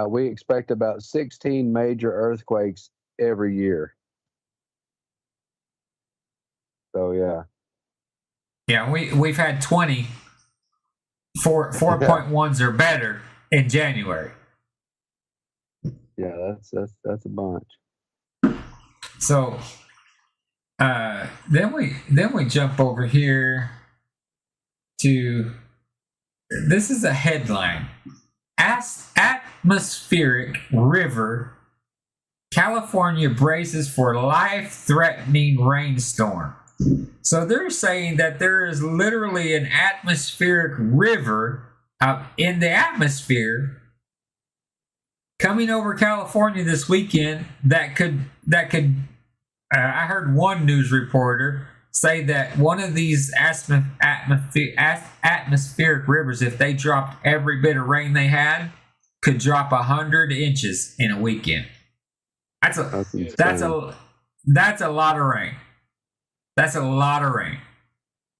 we expect about 16 major earthquakes every year. So yeah, we've had 20 4.1s or better in January. Yeah, that's a bunch. So then we jump over here to, this is a headline: Atmospheric river, California braces for life-threatening rainstorm. So they're saying that there is literally an atmospheric river out in the atmosphere coming over California this weekend that could I heard one news reporter say that one of these atmospheric rivers, if they dropped every bit of rain they had, could drop 100 inches in a weekend. That's a lot of rain. That's a lot of rain.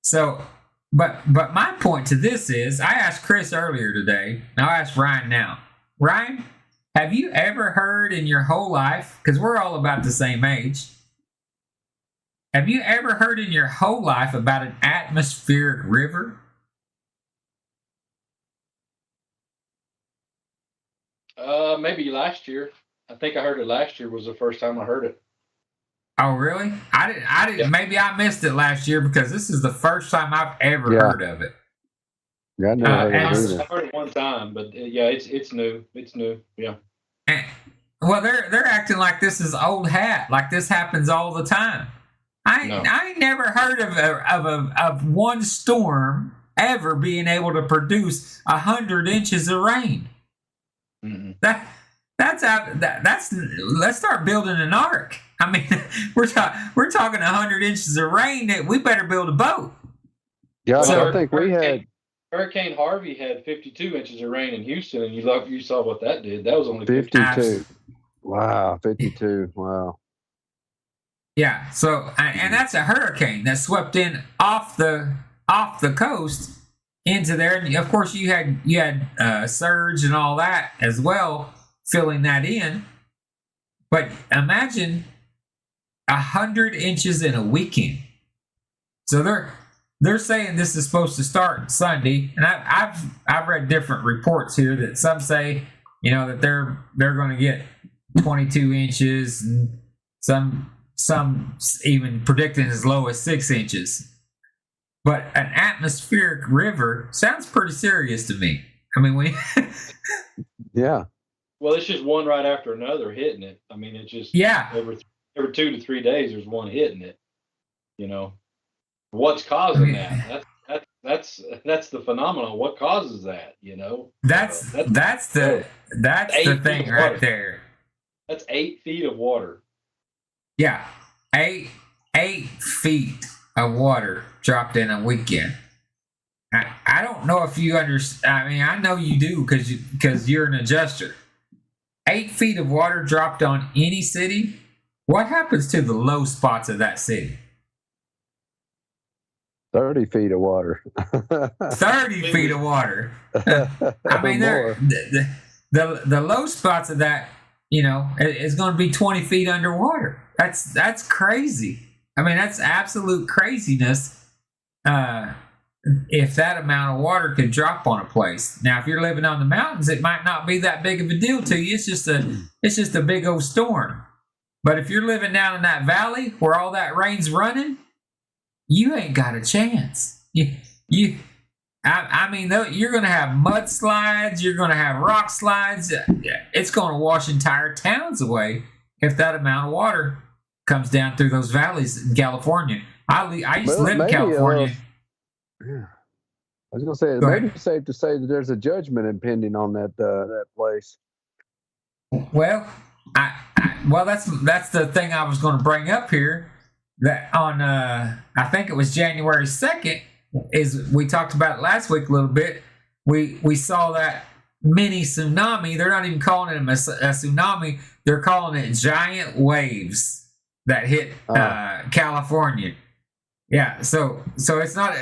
So, but my point to this is, I asked Chris earlier today, and I'll ask Ryan now. Ryan, have you ever heard in your whole life, because we're all about the same age, have you ever heard in your whole life about an atmospheric river? Maybe last year. I think I heard it last year was the first time I heard it. Oh, really? I didn't. Yeah. Maybe I missed it last year, because this is the first time I've ever heard of it. Yeah, I never I heard it one time, but it's new. It's new. Yeah. And, well, they're acting like this is old hat, like this happens all the time. I never heard of one storm ever being able to produce 100 inches of rain. Mm-hmm. That's let's start building an ark. I mean, we're talking 100 inches of rain. That we better build a boat. Yeah, so I think we had Hurricane Harvey had 52 inches of rain in Houston, and you saw what that did. That was only 52. Wow, 52. Wow. Yeah. So, and that's a hurricane that swept in off the coast into there, and of course you had surge and all that as well, filling that in. But imagine 100 inches in a weekend. So they're saying this is supposed to start Sunday, and I've read different reports here that some say, that they're going to get 22 inches, and some even predicting as low as 6 inches. But an atmospheric river sounds pretty serious to me. I mean, yeah. Well, it's just one right after another hitting it. I mean, it's just every 2 to 3 days there's one hitting it. What's causing that? That's the phenomenon. What causes that? That's the thing right there. That's 8 feet of water. Yeah, 8 feet of water dropped in a weekend. I don't know if you understand. I mean, I know you do because you're an adjuster. 8 feet of water dropped on any city. What happens to the low spots of that city? 30 feet of water. 30 feet of water. I mean, the low spots of that, is going to be 20 feet underwater. That's crazy. I mean, that's absolute craziness. if that amount of water could drop on a place. Now, if you're living on the mountains, it might not be that big of a deal to you. It's just a big old storm. But if you're living down in that valley where all that rain's running, you ain't got a chance. I mean, you're going to have mudslides. You're going to have rock slides. It's going to wash entire towns away if that amount of water comes down through those valleys in California. I used to live in California. Yeah. I was going to say, it may be safe to say that there's a judgment impending on that place. Well, that's the thing I was going to bring up here. That on, I think it was January 2nd, is we talked about it last week a little bit. We saw that mini tsunami. They're not even calling it a tsunami. They're calling it giant waves that hit California. Yeah, so it's not,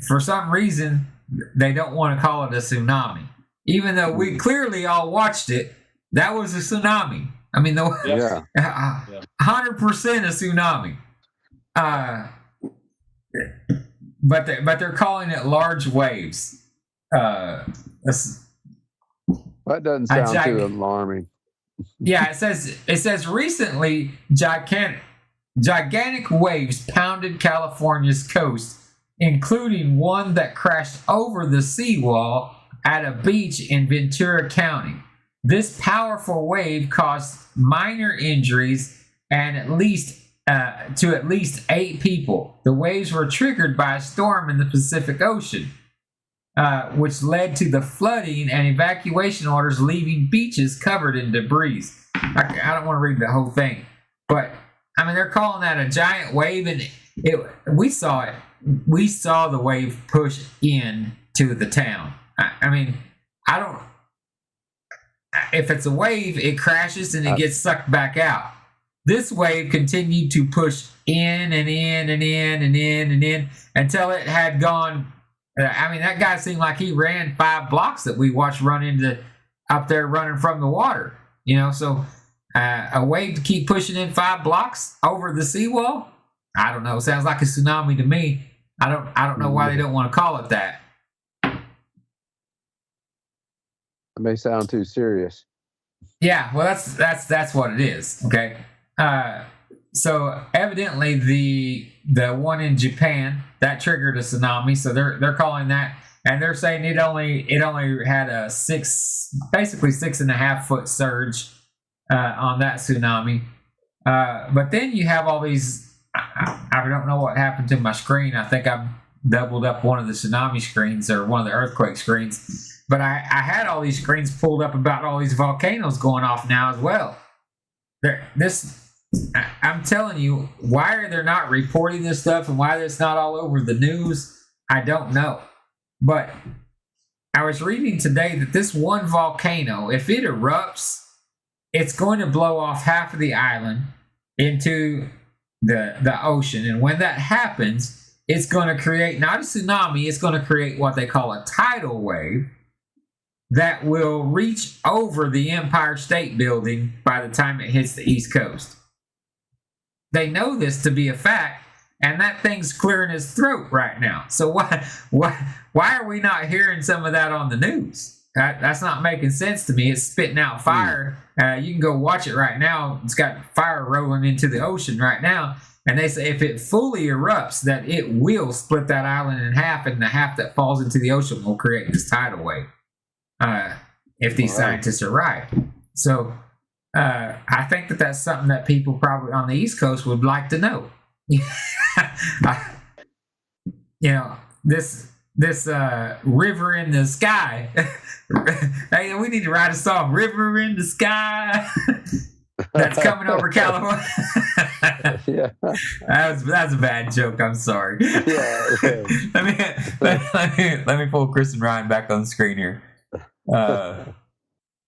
for some reason, they don't want to call it a tsunami. Even though we clearly all watched it, that was a tsunami. I mean, 100% a tsunami. But they're calling it large waves. That doesn't sound too alarming. Yeah, it says recently gigantic waves pounded California's coast, including one that crashed over the seawall at a beach in Ventura County. This powerful wave caused minor injuries and at least 8 people. The waves were triggered by a storm in the Pacific Ocean, which led to the flooding and evacuation orders, leaving beaches covered in debris. I don't want to read the whole thing, but I mean, they're calling that a giant wave, and we saw it. We saw the wave push into the town. I mean, I don't. If it's a wave, it crashes and it gets sucked back out. This wave continued to push in and in and in and in and in until it had gone. I mean, that guy seemed like he ran 5 blocks that we watched run into up there running from the water. You know, so a wave to keep pushing in 5 blocks over the seawall. I don't know. Sounds like a tsunami to me. I don't know why they don't want to call it that. It may sound too serious. Yeah, well, that's what it is. Okay. So evidently the one in Japan that triggered a tsunami. So they're calling that, and they're saying it only had a basically 6.5 foot surge on that tsunami. But then you have all these. I don't know what happened to my screen. I think I've doubled up one of the tsunami screens or one of the earthquake screens. But I had all these screens pulled up about all these volcanoes going off now as well. I'm telling you, why are they not reporting this stuff and why it's not all over the news? I don't know. But I was reading today that this one volcano, if it erupts, it's going to blow off half of the island into the ocean. And when that happens, it's going to create not a tsunami, it's going to create what they call a tidal wave that will reach over the Empire State Building by the time it hits the East Coast. They know this to be a fact, and that thing's clearing his throat right now. So why are we not hearing some of that on the news? That's not making sense to me. It's spitting out fire. You can go watch it right now. It's got fire rolling into the ocean right now. And they say if it fully erupts, that it will split that island in half, and the half that falls into the ocean will create this tidal wave. If these scientists are right. So I think that's something that people probably on the East Coast would like to know. This river in the sky. Hey, we need to write a song, River in the Sky. That's coming over California. Yeah. That's a bad joke. I'm sorry. Yeah. Let me pull Chris and Ryan back on the screen here.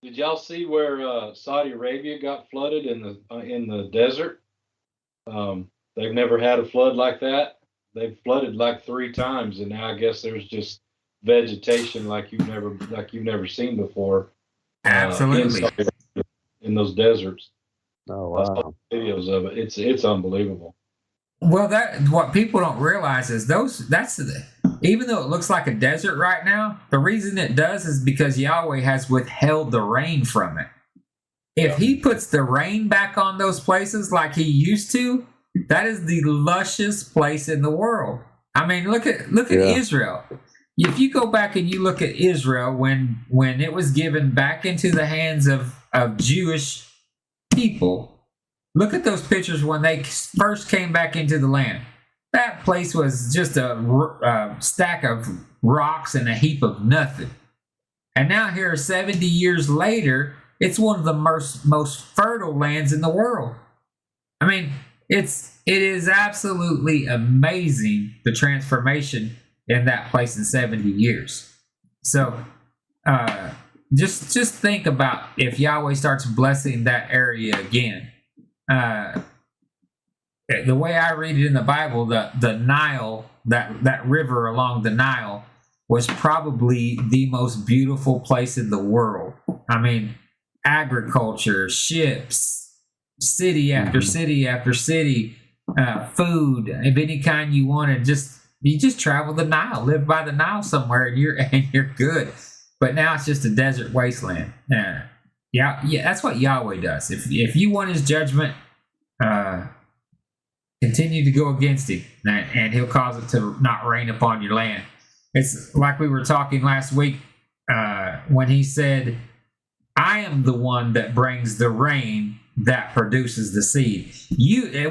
Did y'all see where Saudi Arabia got flooded in the desert? They've never had a flood like that. They've flooded like 3 times, and now I guess there's just vegetation like you've never seen before. Absolutely. In those deserts. Oh wow! Videos of it. It's unbelievable. Well, what people don't realize is that's even though it looks like a desert right now, the reason it does is because Yahweh has withheld the rain from it. If he puts the rain back on those places like he used to, that is the luscious place in the world. I mean, look at Israel. If you go back and you look at Israel when it was given back into the hands of Jewish people, look at those pictures when they first came back into the land. That place was just a stack of rocks and a heap of nothing. And now here, 70 years later, it's one of the most fertile lands in the world. I mean, it is absolutely amazing, the transformation in that place in 70 years. So just think about if Yahweh starts blessing that area again. The way I read it in the Bible, the Nile, that river along the Nile, was probably the most beautiful place in the world. I mean, agriculture, ships, city after city after city, food of any kind you wanted. You just travel the Nile, live by the Nile somewhere, and you're good. But now it's just a desert wasteland. Yeah, that's what Yahweh does. If you want His judgment, continue to go against Him, and He'll cause it to not rain upon your land. It's like we were talking last week when He said, "I am the one that brings the rain that produces the seed."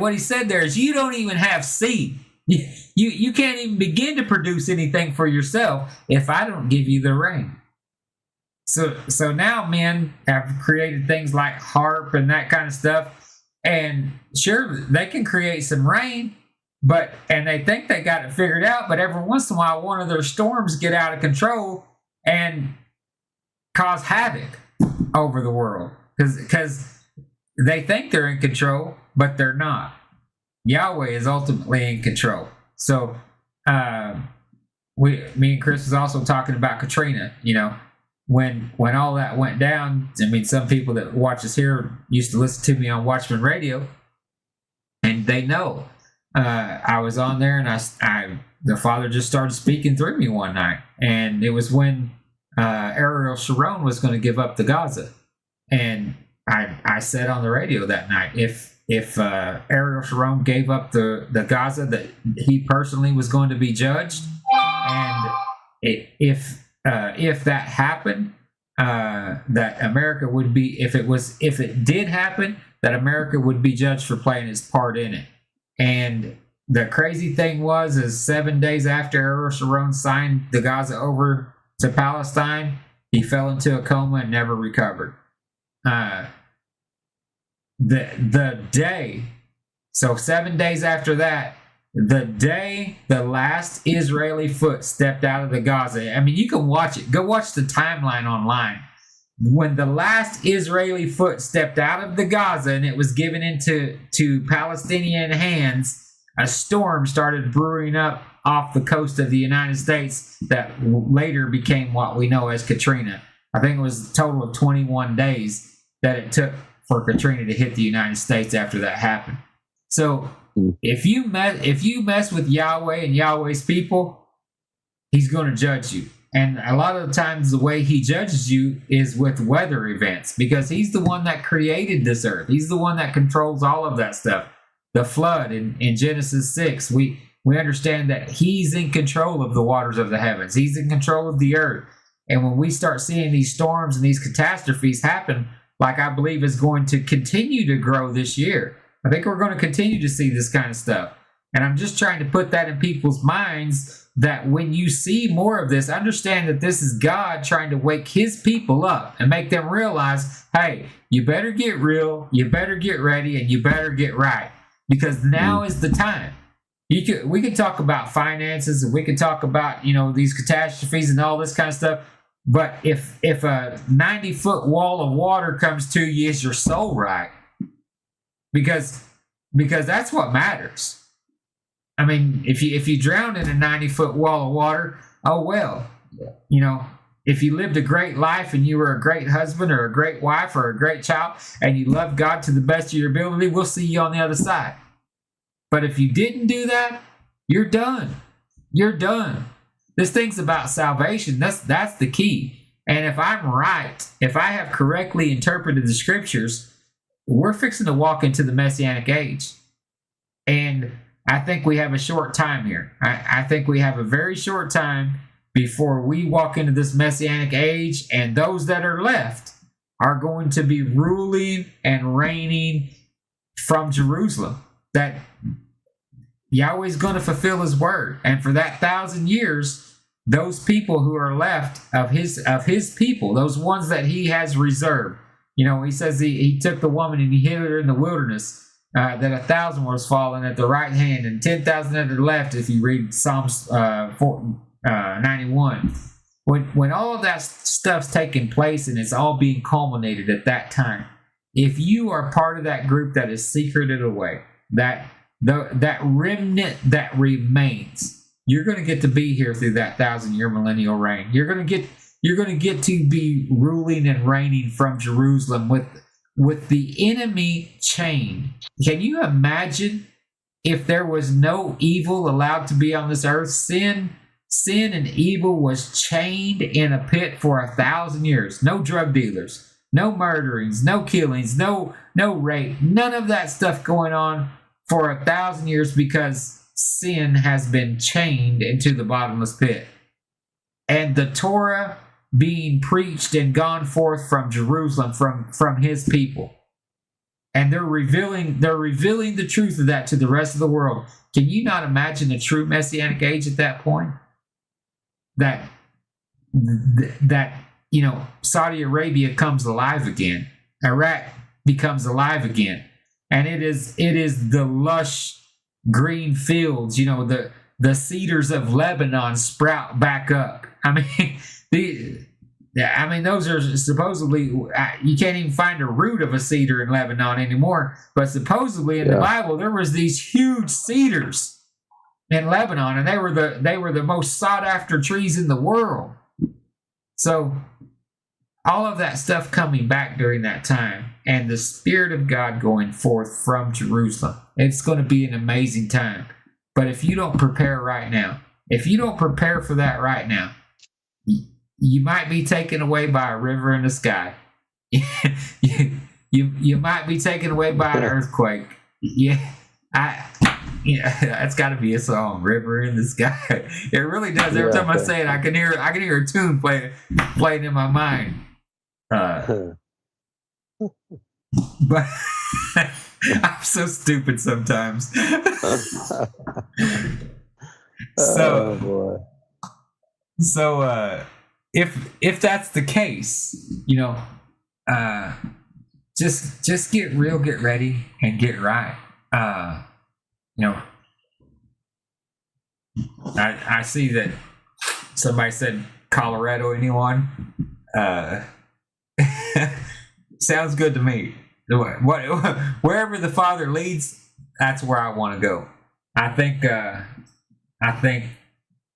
What He said there is, you don't even have seed. You can't even begin to produce anything for yourself if I don't give you the rain. So now men have created things like HARP and that kind of stuff. And sure, they can create some rain, and they think they got it figured out, but every once in a while, one of their storms get out of control and cause havoc over the world. Because they think they're in control, but they're not. Yahweh is ultimately in control. So me and Chris was also talking about Katrina, when all that went down. I mean, some people that watch us here used to listen to me on Watchman Radio, and they know I was on there, and the Father just started speaking through me one night, and it was when Ariel Sharon was going to give up the Gaza, and I said on the radio that night, if Ariel Sharon gave up the Gaza, that he personally was going to be judged, and if that happened, that America would be, if it did happen, that America would be judged for playing its part in it. And the crazy thing is 7 days after Ariel Sharon signed the Gaza over to Palestine, he fell into a coma and never recovered. The day, so 7 days after that, the day the last Israeli foot stepped out of the Gaza, I mean, you can watch it. Go watch the timeline online. When the last Israeli foot stepped out of the Gaza and it was given into Palestinian hands, a storm started brewing up off the coast of the United States that later became what we know as Katrina. I think it was a total of 21 days that it took for Katrina to hit the United States after that happened. So if you mess with Yahweh and Yahweh's people, He's going to judge you. And a lot of the times the way He judges you is with weather events, because He's the one that created this earth. He's the one that controls all of that stuff. The flood in Genesis 6, we understand that He's in control of the waters of the heavens. He's in control of the earth. And when we start seeing these storms and these catastrophes happen, like I believe is going to continue to grow this year, I think we're going to continue to see this kind of stuff. And I'm just trying to put that in people's minds, that when you see more of this, understand that this is God trying to wake His people up and make them realize, hey, you better get real, you better get ready, and you better get right, because now is the time. We could talk about finances, and we could talk about, these catastrophes and all this kind of stuff. But if a 90-foot wall of water comes to you, is your soul right? Because that's what matters. I mean, if you drown in a 90-foot wall of water, oh well. If you lived a great life and you were a great husband or a great wife or a great child and you loved God to the best of your ability, we'll see you on the other side. But if you didn't do that, you're done. You're done. This thing's about salvation. That's the key. And if I'm right, if I have correctly interpreted the scriptures, we're fixing to walk into the Messianic age. And I think we have a short time here. I think we have a very short time before we walk into this Messianic age, and those that are left are going to be ruling and reigning from Jerusalem. That Yahweh's going to fulfill his word. And for that 1,000 years, those people who are left of his people, those ones that he has reserved. He says he took the woman and he hid her in the wilderness, that 1,000 was fallen at the right hand and 10,000 at the left, if you read Psalms 91. When all of that stuff's taking place and it's all being culminated at that time, if you are part of that group that is secreted away, that remnant that remains, you're going to get to be here through that 1,000-year millennial reign. You're going to get to be ruling and reigning from Jerusalem with the enemy chained. Can you imagine if there was no evil allowed to be on this earth? Sin and evil was chained in a pit for 1,000 years. No drug dealers, no murderings, no killings, no rape, none of that stuff going on for 1,000 years, because sin has been chained into the bottomless pit. And the Torah being preached and gone forth from Jerusalem, from his people. And they're revealing the truth of that to the rest of the world. Can you not imagine the true Messianic age at that point? That Saudi Arabia comes alive again. Iraq becomes alive again. And it is the lush green fields, the cedars of Lebanon sprout back up. Those are supposedly, you can't even find a root of a cedar in Lebanon anymore, but supposedly in the Bible there was these huge cedars in Lebanon, and they were the most sought after trees in the world. So all of that stuff coming back during that time, and the Spirit of God going forth from Jerusalem, it's going to be an amazing time. But if you don't prepare right now, if you don't prepare for that right now, you might be taken away by a river in the sky. you might be taken away by an earthquake. That's got to be a song, "River in the Sky." It really does. Every time I say it, I can hear a tune playing in my mind. But I'm so stupid sometimes. So if that's the case, just get real, get ready, and get right. I see that somebody said Colorado. Anyone? Sounds good to me. Wherever the Father leads, that's where I want to go. I think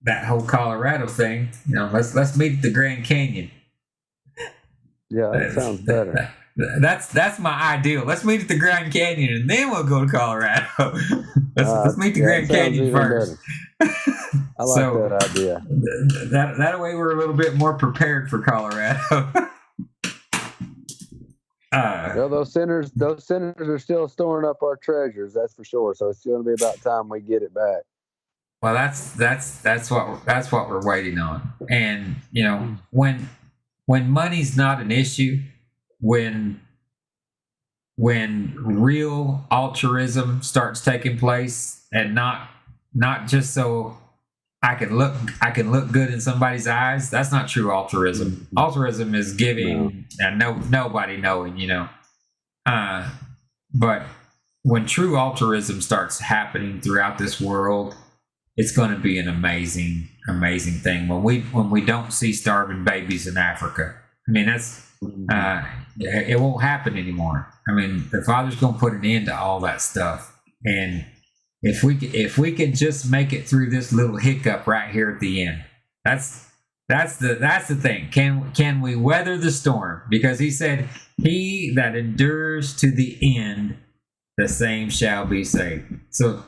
that whole Colorado thing, let's meet at the Grand Canyon. Yeah, that sounds better. That's my ideal. Let's meet at the Grand Canyon and then we'll go to Colorado. Let's meet the Grand Canyon first. I like that idea. That way we're a little bit more prepared for Colorado. Those sinners are still storing up our treasures. That's for sure. So it's going to be about time we get it back. Well, that's what we're waiting on. And when money's not an issue, when real altruism starts taking place, and not just so I can look good in somebody's eyes, that's not true altruism. Altruism is giving and nobody knowing, but when true altruism starts happening throughout this world, it's going to be an amazing thing. When we don't see starving babies in Africa, that's it won't happen anymore. The Father's going to put an end to all that stuff. And if we could just make it through this little hiccup right here at the end, that's the thing. Can we weather the storm? Because he said, "He that endures to the end, the same shall be saved." So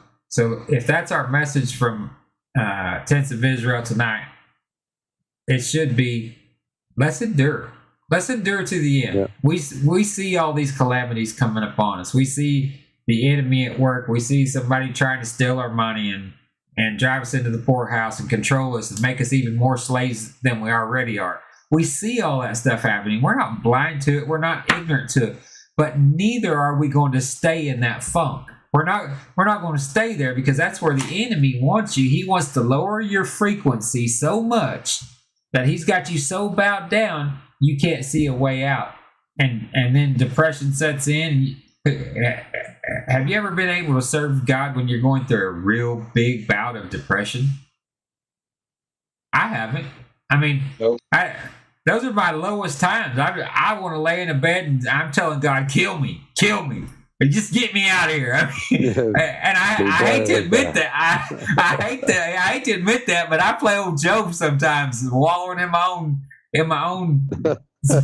if that's our message from Tents of Israel tonight, it should be, let's endure. Let's endure to the end. Yeah. We see all these calamities coming upon us. We see the enemy at work. We see somebody trying to steal our money and drive us into the poorhouse and control us and make us even more slaves than we already are. We see all that stuff happening. We're not blind to it. We're not ignorant to it. But neither are we going to stay in that funk. We're not going to stay there, because that's where the enemy wants you. He wants to lower your frequency so much that he's got you so bowed down you can't see a way out. And then depression sets in. Have you ever been able to serve God when you're going through a real big bout of depression? I haven't. I mean, Nope. Those are my lowest times. I want to lay in a bed and I'm telling God, kill me, and just get me out of here. I mean, and I hate to admit that. I hate to admit that, but I play old Job sometimes, wallowing in my own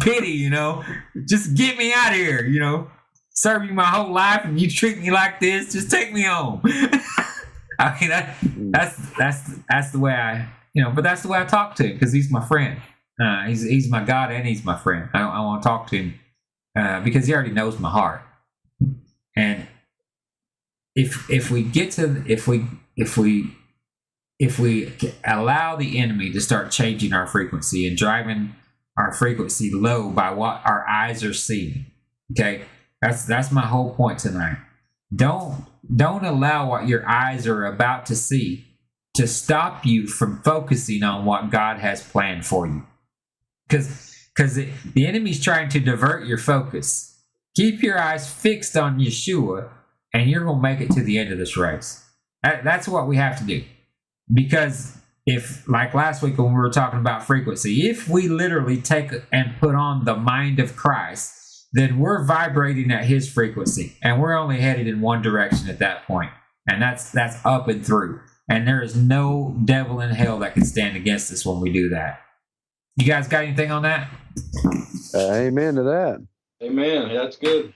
pity. You know, just get me out of here. You know, serve you my whole life, and you treat me like this. Just take me home. I mean, that's the way I, but that's the way I talk to him, because he's my friend. He's my God and he's my friend. I want to talk to him because he already knows my heart. And if we allow the enemy to start changing our frequency and driving our frequency low by what our eyes are seeing, okay, that's my whole point tonight. Don't allow what your eyes are about to see to stop you from focusing on what God has planned for you. Because the enemy's trying to divert your focus. Keep your eyes fixed on Yeshua, and you're going to make it to the end of this race. That's what we have to do. Because if, like last week when we were talking about frequency, if we literally take and put on the mind of Christ, then we're vibrating at his frequency, and we're only headed in one direction at that point, and that's up and through. And there is no devil in hell that can stand against us when we do that. You guys got anything on that? Amen to that. Amen. That's good.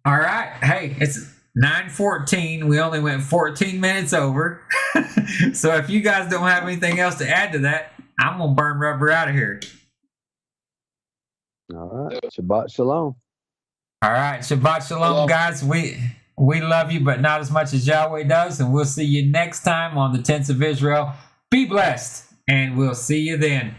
All right. Hey, it's 9:14. We only went 14 minutes over. So if you guys don't have anything else to add to that, I'm going to burn rubber out of here. All right. Shabbat shalom. All right. Shabbat shalom, guys. We love you, but not as much as Yahweh does. And we'll see you next time on the Tents of Israel. Be blessed, and we'll see you then.